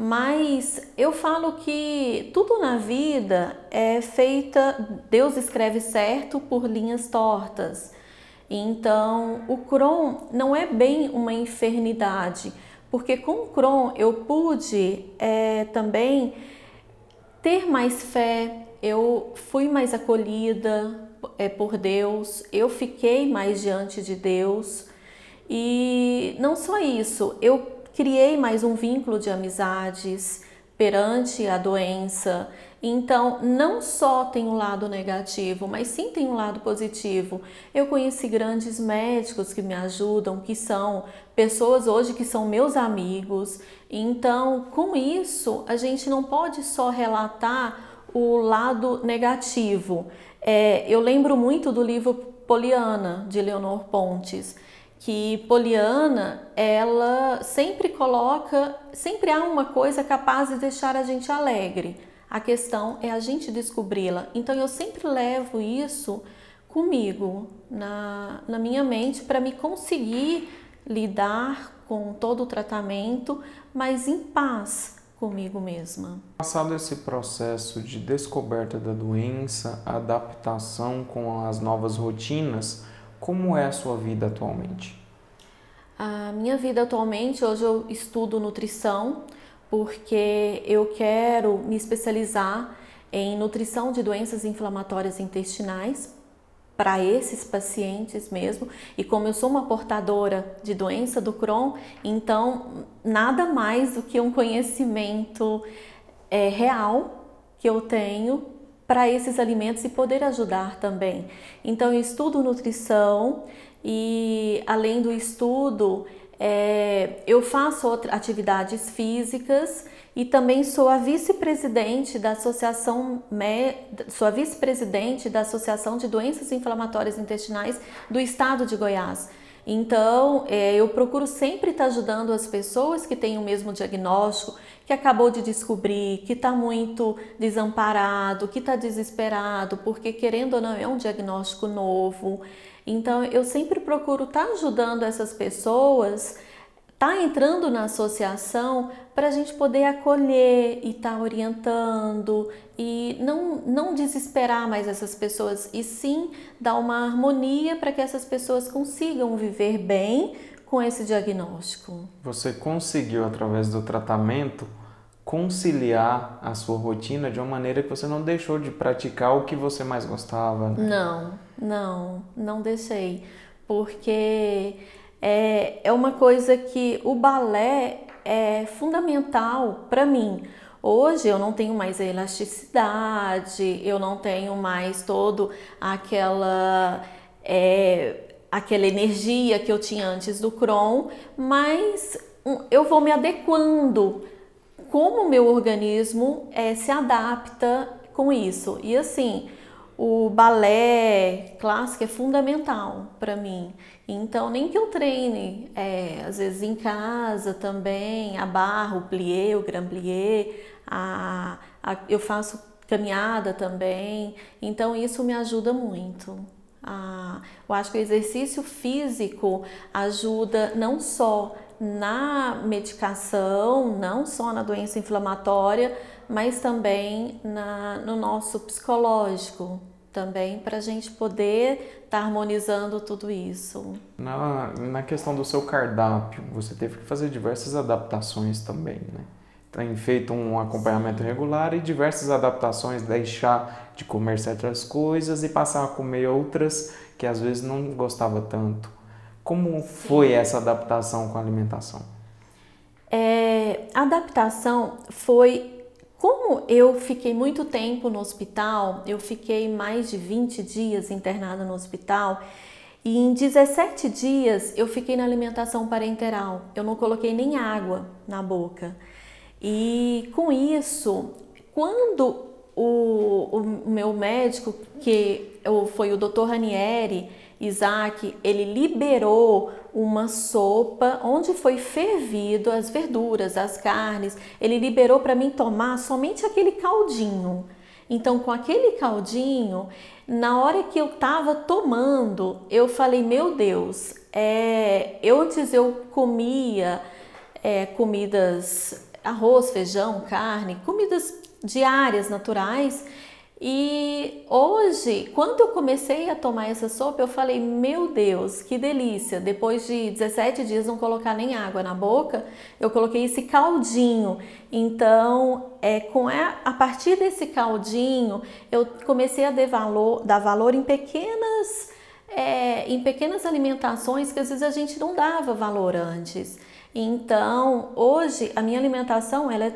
Mas eu falo que tudo na vida é feita, Deus escreve certo por linhas tortas. Então, o Crohn não é bem uma enfermidade, porque com o Crohn eu pude também ter mais fé, eu fui mais acolhida por Deus, eu fiquei mais diante de Deus. E não só isso, eu criei mais um vínculo de amizades perante a doença. Então, não só tem um lado negativo, mas sim tem um lado positivo. Eu conheci grandes médicos que me ajudam, que são pessoas hoje que são meus amigos. Então, com isso, a gente não pode só relatar o lado negativo. Eu lembro muito do livro Poliana, de Leonor Pontes, que Poliana, ela sempre há uma coisa capaz de deixar a gente alegre. A questão é a gente descobri-la. Então eu sempre levo isso comigo, na minha mente, para me conseguir lidar com todo o tratamento, mas em paz comigo mesma. Passado esse processo de descoberta da doença, adaptação com as novas rotinas, como é a sua vida atualmente? A minha vida atualmente, hoje eu estudo nutrição, porque eu quero me especializar em nutrição de doenças inflamatórias intestinais para esses pacientes mesmo. E como eu sou uma portadora de doença do Crohn, então nada mais do que um conhecimento real que eu tenho para esses alimentos e poder ajudar também. Então eu estudo nutrição e, além do estudo, eu faço atividades físicas e também sou a vice-presidente da Associação de Doenças Inflamatórias Intestinais do Estado de Goiás. Então, eu procuro sempre estar ajudando as pessoas que têm o mesmo diagnóstico, que acabou de descobrir, que está muito desamparado, que está desesperado, porque querendo ou não é um diagnóstico novo. Então, eu sempre procuro estar ajudando essas pessoas, estar entrando na associação para a gente poder acolher e estar orientando e não desesperar mais essas pessoas, e sim dar uma harmonia para que essas pessoas consigam viver bem com esse diagnóstico. Você conseguiu, através do tratamento, conciliar a sua rotina de uma maneira que você não deixou de praticar o que você mais gostava, né? Não deixei, porque é uma coisa que o balé é fundamental para mim. Hoje eu não tenho mais a elasticidade, eu não tenho mais toda aquela energia que eu tinha antes do Crohn, mas eu vou me adequando como o meu organismo se adapta com isso. E assim, o balé clássico é fundamental para mim. Então, nem que eu treine, às vezes em casa também, a barra, o plié, o grand plié, eu faço caminhada também. Então, isso me ajuda muito. Eu acho que o exercício físico ajuda não só na medicação, não só na doença inflamatória, mas também no nosso psicológico, também para a gente poder estar harmonizando tudo isso. Na questão do seu cardápio, você teve que fazer diversas adaptações também, né? Tem feito um acompanhamento regular e diversas adaptações, deixar de comer certas coisas e passar a comer outras que às vezes não gostava tanto. Como foi essa adaptação com a alimentação? A adaptação foi... Como eu fiquei muito tempo no hospital, eu fiquei mais de 20 dias internada no hospital, e em 17 dias eu fiquei na alimentação parenteral. Eu não coloquei nem água na boca. E com isso, quando o meu médico, que foi o Dr. Ranieri Isaac, ele liberou uma sopa onde foi fervido as verduras, as carnes. Ele liberou para mim tomar somente aquele caldinho. Então, com aquele caldinho, na hora que eu estava tomando, eu falei, meu Deus, antes eu comia comidas, arroz, feijão, carne, comidas diárias, naturais. E hoje, quando eu comecei a tomar essa sopa, eu falei, meu Deus, que delícia! Depois de 17 dias não colocar nem água na boca, eu coloquei esse caldinho. Então, a partir desse caldinho, eu comecei a dar valor em pequenas alimentações que às vezes a gente não dava valor antes. Então, hoje, a minha alimentação, ela é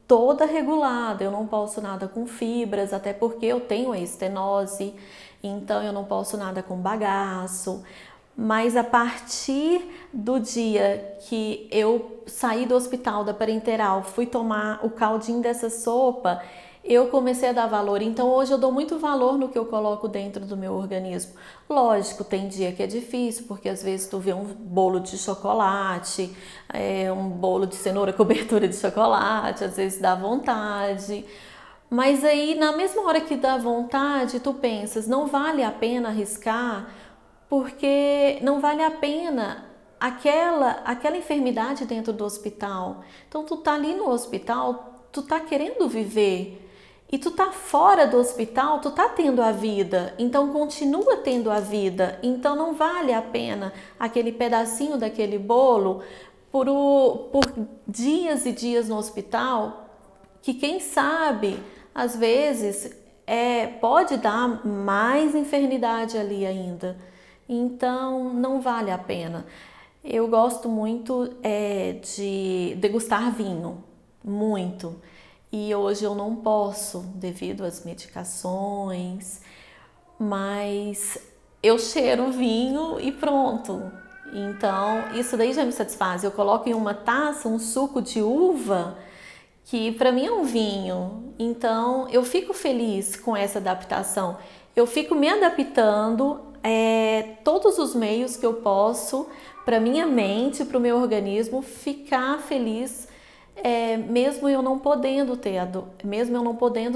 toda regulada, eu não posso nada com fibras, até porque eu tenho a estenose, então eu não posso nada com bagaço. Mas a partir do dia que eu saí do hospital da parenteral, fui tomar o caldinho dessa sopa, eu comecei a dar valor. Então hoje eu dou muito valor no que eu coloco dentro do meu organismo. Lógico, tem dia que é difícil, porque às vezes tu vê um bolo de chocolate, um bolo de cenoura cobertura de chocolate, às vezes dá vontade. Mas aí na mesma hora que dá vontade, tu pensas, não vale a pena arriscar, porque não vale a pena aquela enfermidade dentro do hospital. Então tu tá ali no hospital, tu tá querendo viver. E tu tá fora do hospital, tu tá tendo a vida, então continua tendo a vida. Então não vale a pena aquele pedacinho daquele bolo por dias e dias no hospital, que quem sabe, às vezes, pode dar mais enfermidade ali ainda. Então não vale a pena. Eu gosto muito de degustar vinho, muito. E hoje eu não posso, devido às medicações, mas eu cheiro o vinho e pronto. Então, isso daí já me satisfaz. Eu coloco em uma taça um suco de uva, que para mim é um vinho. Então, eu fico feliz com essa adaptação. Eu fico me adaptando todos os meios que eu posso para minha mente, para o meu organismo ficar feliz. Mesmo eu não podendo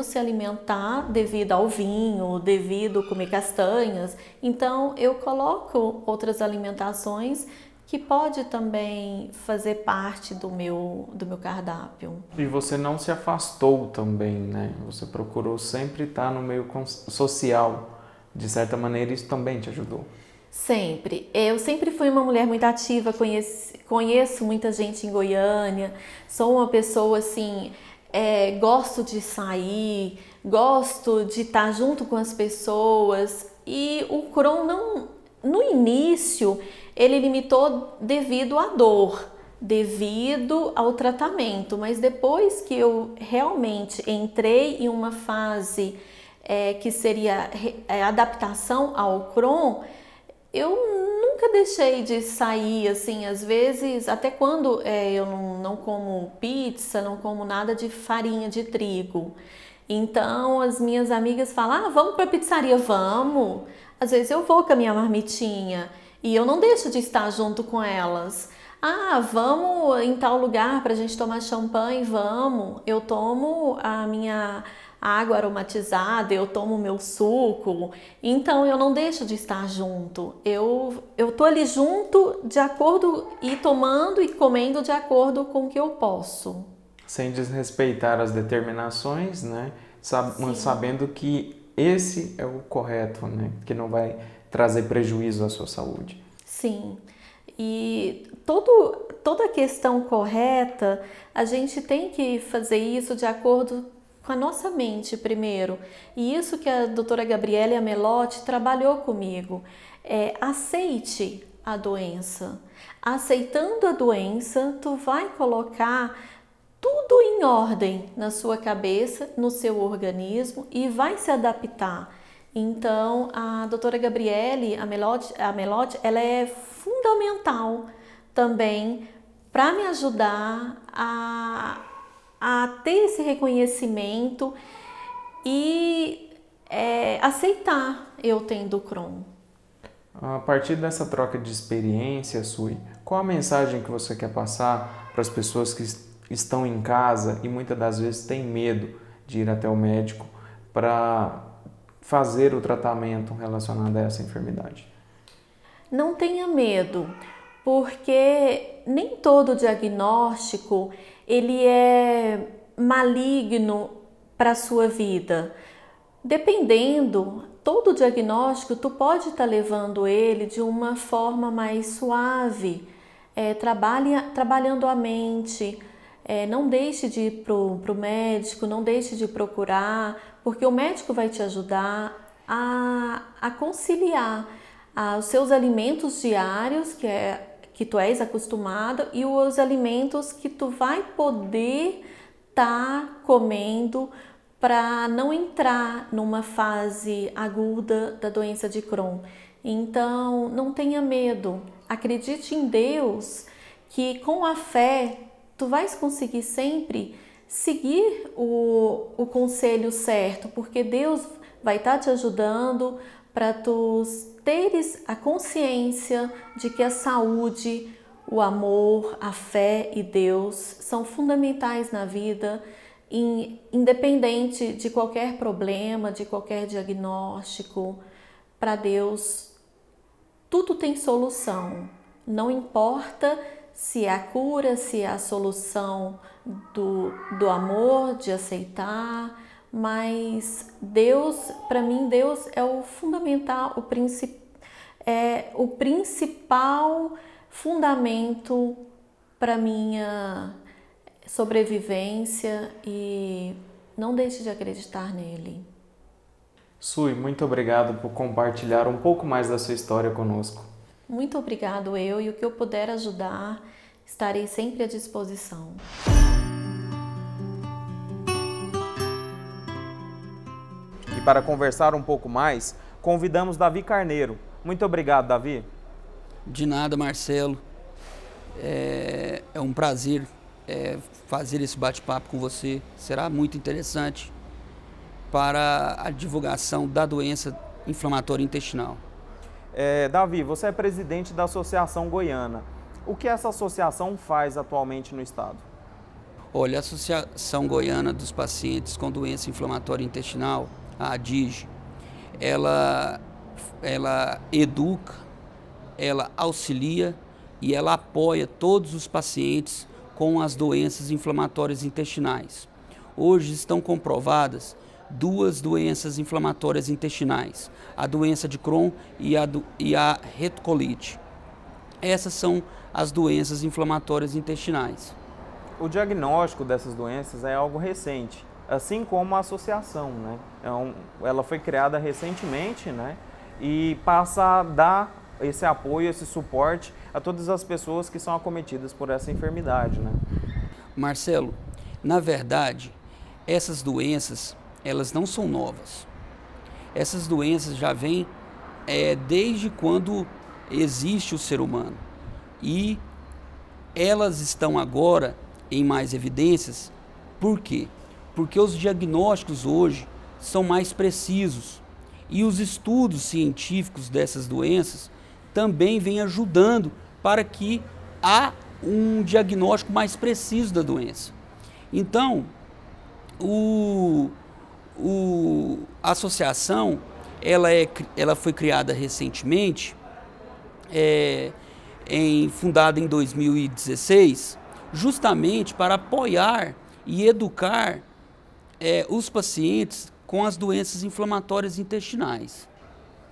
se alimentar devido ao vinho, devido a comer castanhas, então eu coloco outras alimentações que pode também fazer parte do meu cardápio. E você não se afastou também, né? Você procurou sempre estar no meio social. De certa maneira, isso também te ajudou. Sempre. Eu sempre fui uma mulher muito ativa, conheço muita gente em Goiânia, sou uma pessoa assim, gosto de sair, gosto de estar junto com as pessoas. E o Crohn, no início, ele limitou devido à dor, devido ao tratamento, mas depois que eu realmente entrei em uma fase que seria adaptação ao Crohn, eu nunca deixei de sair, assim, às vezes, até quando eu não como pizza, não como nada de farinha de trigo. Então, as minhas amigas falam, vamos pra pizzaria, vamos. Às vezes eu vou com a minha marmitinha e eu não deixo de estar junto com elas. Vamos em tal lugar pra gente tomar champanhe, vamos. Eu tomo a minha água aromatizada, eu tomo meu suco, então eu não deixo de estar junto. Eu tô ali junto de acordo e tomando e comendo de acordo com o que eu posso. Sem desrespeitar as determinações, né? Sabendo que esse é o correto, né? Que não vai trazer prejuízo à sua saúde. Sim. E toda a questão correta, a gente tem que fazer isso de acordo com a nossa mente primeiro. E isso que a doutora Gabriele Amelotti trabalhou comigo. Aceite a doença. Aceitando a doença, tu vai colocar tudo em ordem na sua cabeça, no seu organismo e vai se adaptar. Então, a doutora Gabriele Amelotti, ela é fundamental também para me ajudar a ter esse reconhecimento e aceitar eu tendo Crohn. A partir dessa troca de experiência, Sui, qual a mensagem que você quer passar para as pessoas que estão em casa e muitas das vezes têm medo de ir até o médico para fazer o tratamento relacionado a essa enfermidade? Não tenha medo, porque nem todo diagnóstico ele é maligno para a sua vida. Dependendo, todo diagnóstico tu pode estar levando ele de uma forma mais suave, trabalhando a mente. Não deixe de ir para o médico, não deixe de procurar, porque o médico vai te ajudar a conciliar os seus alimentos diários, que tu és acostumado, e os alimentos que tu vai poder estar comendo para não entrar numa fase aguda da doença de Crohn. Então, não tenha medo, acredite em Deus, que com a fé tu vais conseguir sempre seguir o conselho certo, porque Deus vai estar te ajudando para tu teres a consciência de que a saúde, o amor, a fé e Deus são fundamentais na vida, independente de qualquer problema, de qualquer diagnóstico. Para Deus, tudo tem solução. Não importa se é a cura, se é a solução do amor, de aceitar, mas Deus, para mim, Deus é o fundamental, o principal fundamento para minha sobrevivência, e não deixe de acreditar nele. Sui, muito obrigado por compartilhar um pouco mais da sua história conosco. Muito obrigado e o que eu puder ajudar, estarei sempre à disposição. E para conversar um pouco mais, convidamos Davi Carneiro. Muito obrigado, Davi. De nada, Marcelo. É um prazer fazer esse bate-papo com você. Será muito interessante para a divulgação da doença inflamatória intestinal. Davi, você é presidente da Associação Goiana. O que essa associação faz atualmente no estado? Olha, a Associação Goiana dos Pacientes com Doença Inflamatória Intestinal, a ADIGE, ela educa, ela auxilia e ela apoia todos os pacientes com as doenças inflamatórias intestinais. Hoje estão comprovadas 2 doenças inflamatórias intestinais, a doença de Crohn e a retocolite. Essas são as doenças inflamatórias intestinais. O diagnóstico dessas doenças é algo recente, assim como a associação, né? Ela foi criada recentemente, né? E passa a dar esse apoio, esse suporte a todas as pessoas que são acometidas por essa enfermidade, né? Marcelo, na verdade, essas doenças, elas não são novas. Essas doenças já vêm desde quando existe o ser humano. E elas estão agora em mais evidências. Por quê? Porque os diagnósticos hoje são mais precisos. E os estudos científicos dessas doenças também vêm ajudando para que há um diagnóstico mais preciso da doença. Então, a associação ela foi criada recentemente, fundada em 2016, justamente para apoiar e educar os pacientes com as doenças inflamatórias intestinais.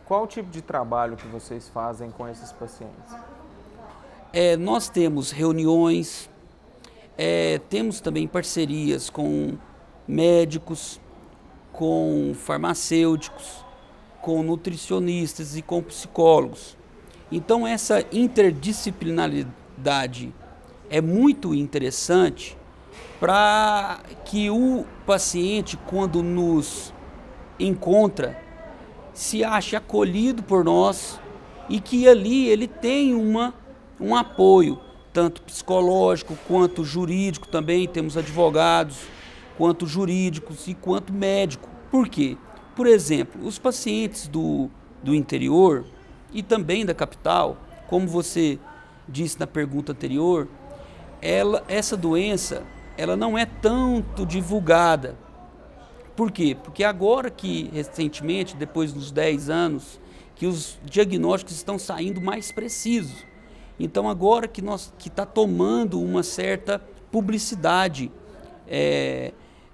Qual o tipo de trabalho que vocês fazem com esses pacientes? Nós temos reuniões, temos também parcerias com médicos, com farmacêuticos, com nutricionistas e com psicólogos. Então essa interdisciplinaridade é muito interessante para que o paciente, quando nos encontra, se ache acolhido por nós e que ali ele tem um apoio, tanto psicológico quanto jurídico também, temos advogados, quanto jurídicos e quanto médico, Por quê? Por exemplo, os pacientes do interior e também da capital, como você disse na pergunta anterior, essa doença ela não é tanto divulgada. Por quê? Porque agora que, recentemente, depois dos 10 anos, que os diagnósticos estão saindo mais precisos. Então, agora que está tomando uma certa publicidade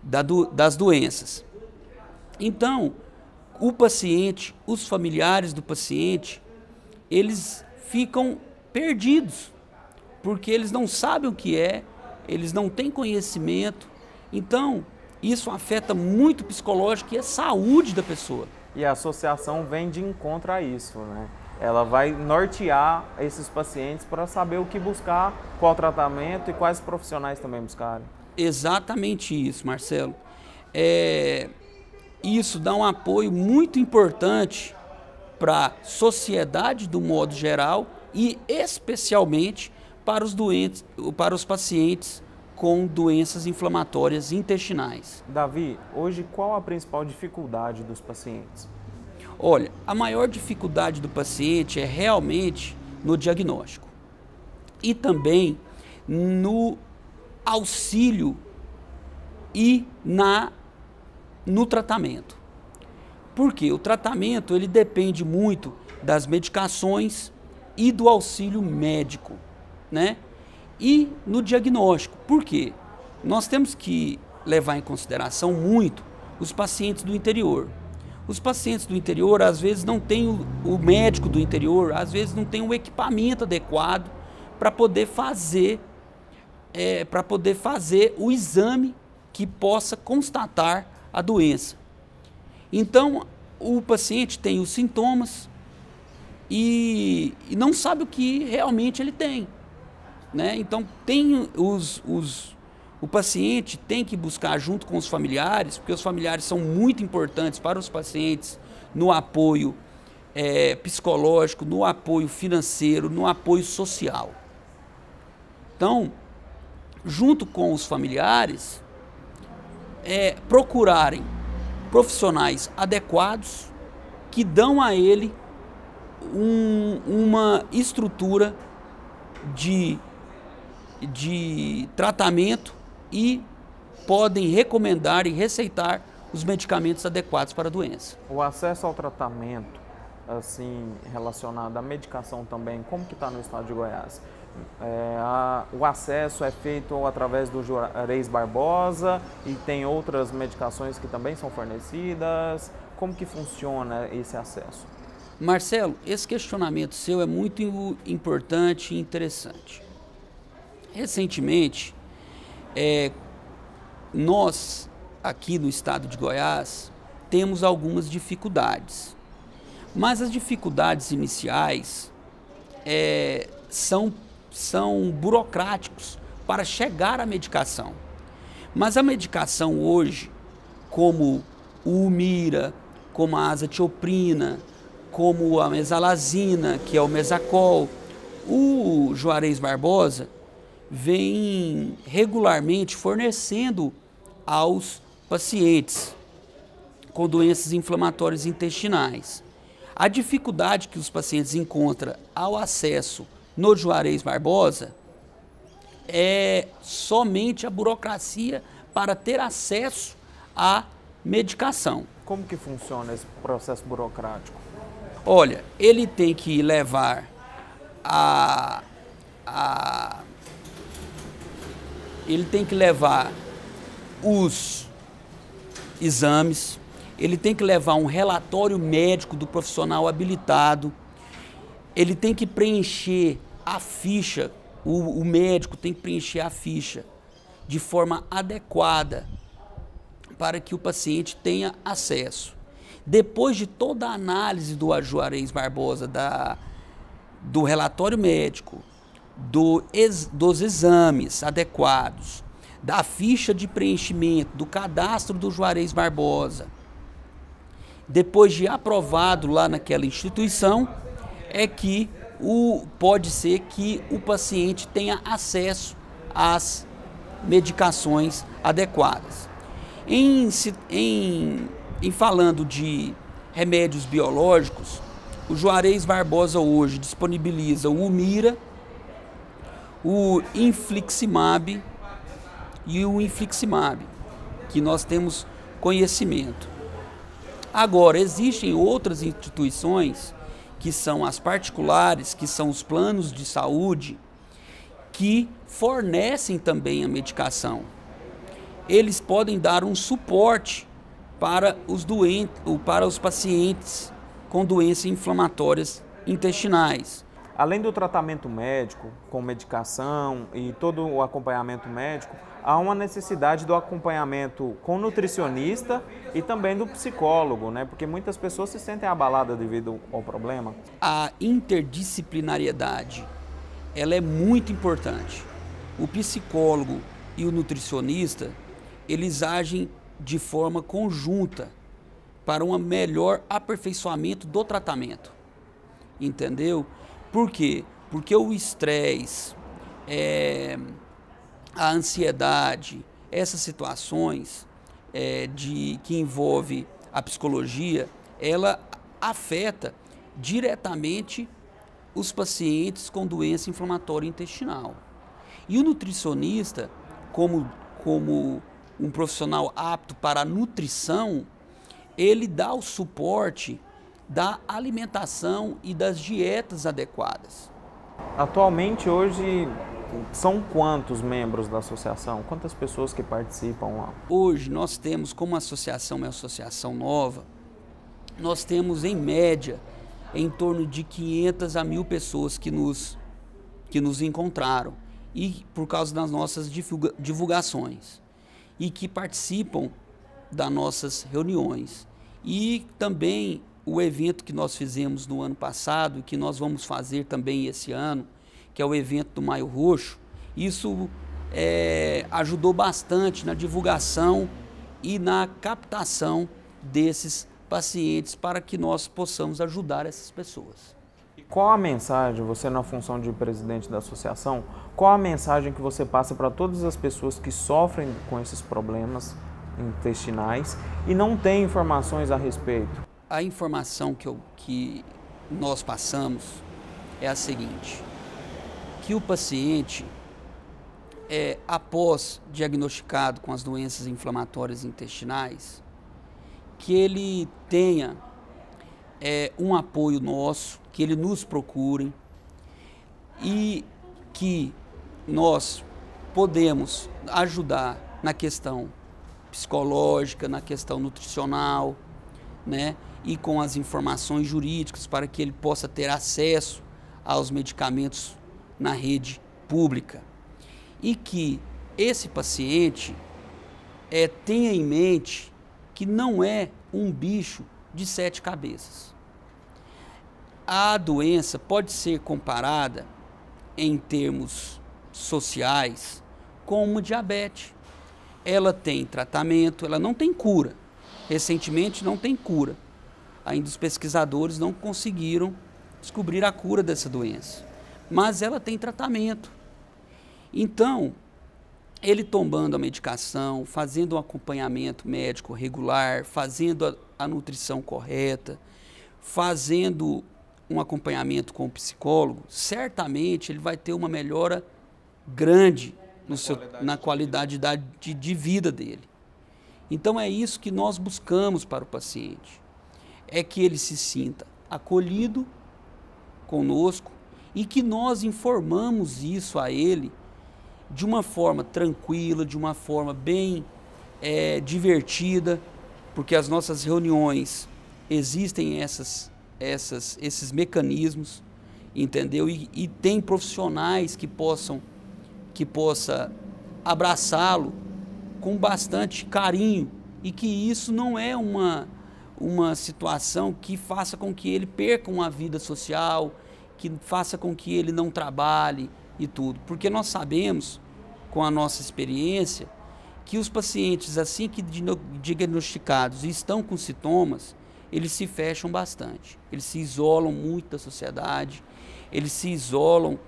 das doenças. Então, o paciente, os familiares do paciente, eles ficam perdidos, porque eles não sabem o que é, eles não têm conhecimento. Então, isso afeta muito o psicológico e a saúde da pessoa. E a associação vem de encontro a isso, né? Ela vai nortear esses pacientes para saber o que buscar, qual tratamento e quais profissionais também buscarem. Exatamente isso, Marcelo. Isso dá um apoio muito importante para a sociedade do modo geral e especialmente para os pacientes com doenças inflamatórias intestinais. Davi, hoje qual a principal dificuldade dos pacientes? Olha, a maior dificuldade do paciente é realmente no diagnóstico e também no auxílio e no tratamento. Por quê? O tratamento ele depende muito das medicações e do auxílio médico, né? E no diagnóstico. Por quê? Nós temos que levar em consideração muito os pacientes do interior. Os pacientes do interior, às vezes, não têm o médico do interior, às vezes não tem o equipamento adequado para poder fazer o exame que possa constatar a doença. Então, o paciente tem os sintomas e não sabe o que realmente ele tem, né? Então, o paciente tem que buscar junto com os familiares, porque os familiares são muito importantes para os pacientes no apoio psicológico, no apoio financeiro, no apoio social. Então, junto com os familiares, procurarem profissionais adequados que dão a ele uma estrutura de tratamento e podem recomendar e receitar os medicamentos adequados para a doença. O acesso ao tratamento, assim, relacionado à medicação também, como que está no estado de Goiás? O acesso é feito através do Juarez Barbosa e tem outras medicações que também são fornecidas. Como que funciona esse acesso? Marcelo, esse questionamento seu é muito importante e interessante. Recentemente, nós aqui no estado de Goiás temos algumas dificuldades, mas as dificuldades iniciais são burocráticos para chegar à medicação. Mas a medicação hoje, como o Humira, como a azatioprina, como a mesalazina, que é o Mesacol, o Juarez Barbosa vem regularmente fornecendo aos pacientes com doenças inflamatórias intestinais. A dificuldade que os pacientes encontram ao acesso no Juarez Barbosa é somente a burocracia para ter acesso à medicação. Como que funciona esse processo burocrático? Olha, ele tem que levar os exames, ele tem que levar um relatório médico do profissional habilitado, ele tem que preencher a ficha, o médico tem que preencher a ficha de forma adequada para que o paciente tenha acesso. Depois de toda a análise do Juarez Barbosa, do relatório médico, dos exames adequados, da ficha de preenchimento, do cadastro do Juarez Barbosa, depois de aprovado lá naquela instituição, é que pode ser que o paciente tenha acesso às medicações adequadas. Em em falando de remédios biológicos, o Juarez Barbosa hoje disponibiliza o Humira, o Infliximab e o Infliximab, que nós temos conhecimento. Agora, existem outras instituições, que são as particulares, que são os planos de saúde, que fornecem também a medicação. Eles podem dar um suporte para os doentes, ou para os pacientes com doenças inflamatórias intestinais. Além do tratamento médico, com medicação e todo o acompanhamento médico, há uma necessidade do acompanhamento com o nutricionista e também do psicólogo, né? Porque muitas pessoas se sentem abaladas devido ao problema. A interdisciplinariedade, ela é muito importante. O psicólogo e o nutricionista, eles agem de forma conjunta para um melhor aperfeiçoamento do tratamento. Entendeu? Por quê? Porque o estresse, a ansiedade, essas situações que envolve a psicologia, ela afeta diretamente os pacientes com doença inflamatória intestinal. E o nutricionista, como um profissional apto para a nutrição, ele dá o suporte da alimentação e das dietas adequadas. Atualmente, hoje, são quantos membros da associação? Quantas pessoas que participam lá? Hoje, nós temos, como a associação é uma associação nova, nós temos, em média, em torno de 500 a 1.000 pessoas que nos encontraram, e por causa das nossas divulgações, e que participam das nossas reuniões. E também o evento que nós fizemos no ano passado, que nós vamos fazer também esse ano, que é o evento do Maio Roxo, isso ajudou bastante na divulgação e na captação desses pacientes para que nós possamos ajudar essas pessoas. E qual a mensagem, você na função de presidente da associação, qual a mensagem que você passa para todas as pessoas que sofrem com esses problemas intestinais e não têm informações a respeito? A informação que nós passamos é a seguinte, que o paciente, após diagnosticado com as doenças inflamatórias intestinais, que ele tenha um apoio nosso, que ele nos procure e que nós podemos ajudar na questão psicológica, na questão nutricional, né? E com as informações jurídicas para que ele possa ter acesso aos medicamentos na rede pública. E que esse paciente tenha em mente que não é um bicho de 7 cabeças. A doença pode ser comparada em termos sociais com uma diabetes. Ela tem tratamento, ela não tem cura. Recentemente não tem cura. Ainda os pesquisadores não conseguiram descobrir a cura dessa doença. Mas ela tem tratamento. Então, ele tomando a medicação, fazendo um acompanhamento médico regular, fazendo a nutrição correta, fazendo um acompanhamento com o psicólogo, certamente ele vai ter uma melhora grande na qualidade de vida dele. Então é isso que nós buscamos para o paciente, é que ele se sinta acolhido conosco e que nós informamos isso a ele de uma forma tranquila, de uma forma bem divertida, porque as nossas reuniões existem esses mecanismos, entendeu? E tem profissionais que possa abraçá-lo com bastante carinho e que isso não é uma situação que faça com que ele perca uma vida social, que faça com que ele não trabalhe e tudo. Porque nós sabemos, com a nossa experiência, que os pacientes, assim que diagnosticados e estão com sintomas, eles se fecham bastante. Eles se isolam muito da sociedade, eles se isolam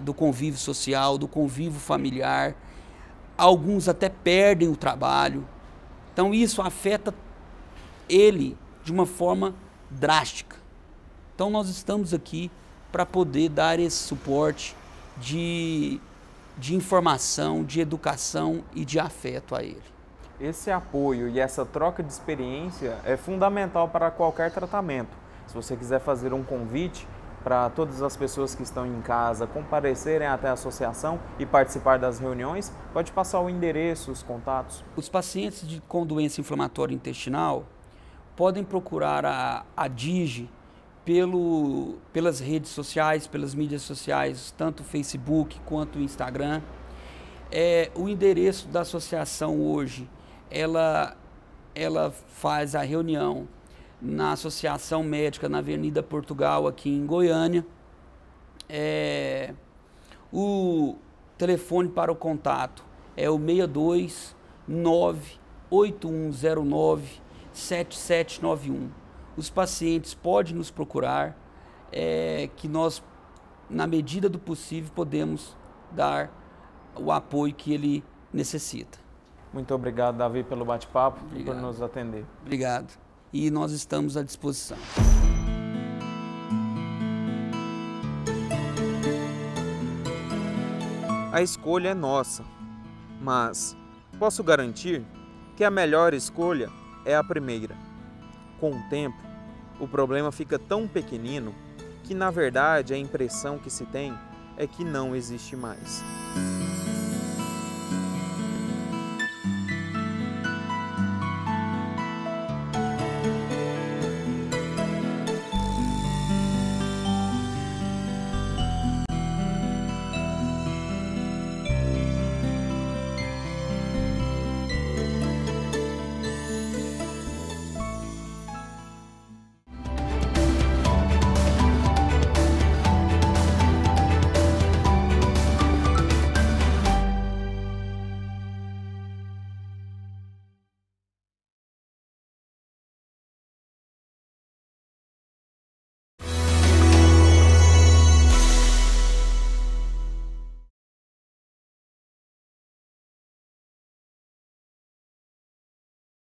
do convívio social, do convívio familiar. Alguns até perdem o trabalho. Então isso afeta ele de uma forma drástica. Então nós estamos aqui para poder dar esse suporte de informação, de educação e de afeto a ele. Esse apoio e essa troca de experiência é fundamental para qualquer tratamento. Se você quiser fazer um convite para todas as pessoas que estão em casa comparecerem até a associação e participar das reuniões, pode passar o endereço, os contatos. Os pacientes com doença inflamatória intestinal podem procurar a DIGE pelas redes sociais, pelas mídias sociais, tanto o Facebook quanto o Instagram. O endereço da associação hoje, ela faz a reunião na Associação Médica na Avenida Portugal, aqui em Goiânia. O telefone para o contato é o 62 98109 7791. Os pacientes podem nos procurar, que nós, na medida do possível, podemos dar o apoio que ele necessita. Muito obrigado, Davi, pelo bate-papo e por nos atender. Obrigado. E nós estamos à disposição. A escolha é nossa, mas posso garantir que a melhor escolha é a primeira. Com o tempo, o problema fica tão pequenino que, na verdade, a impressão que se tem é que não existe mais.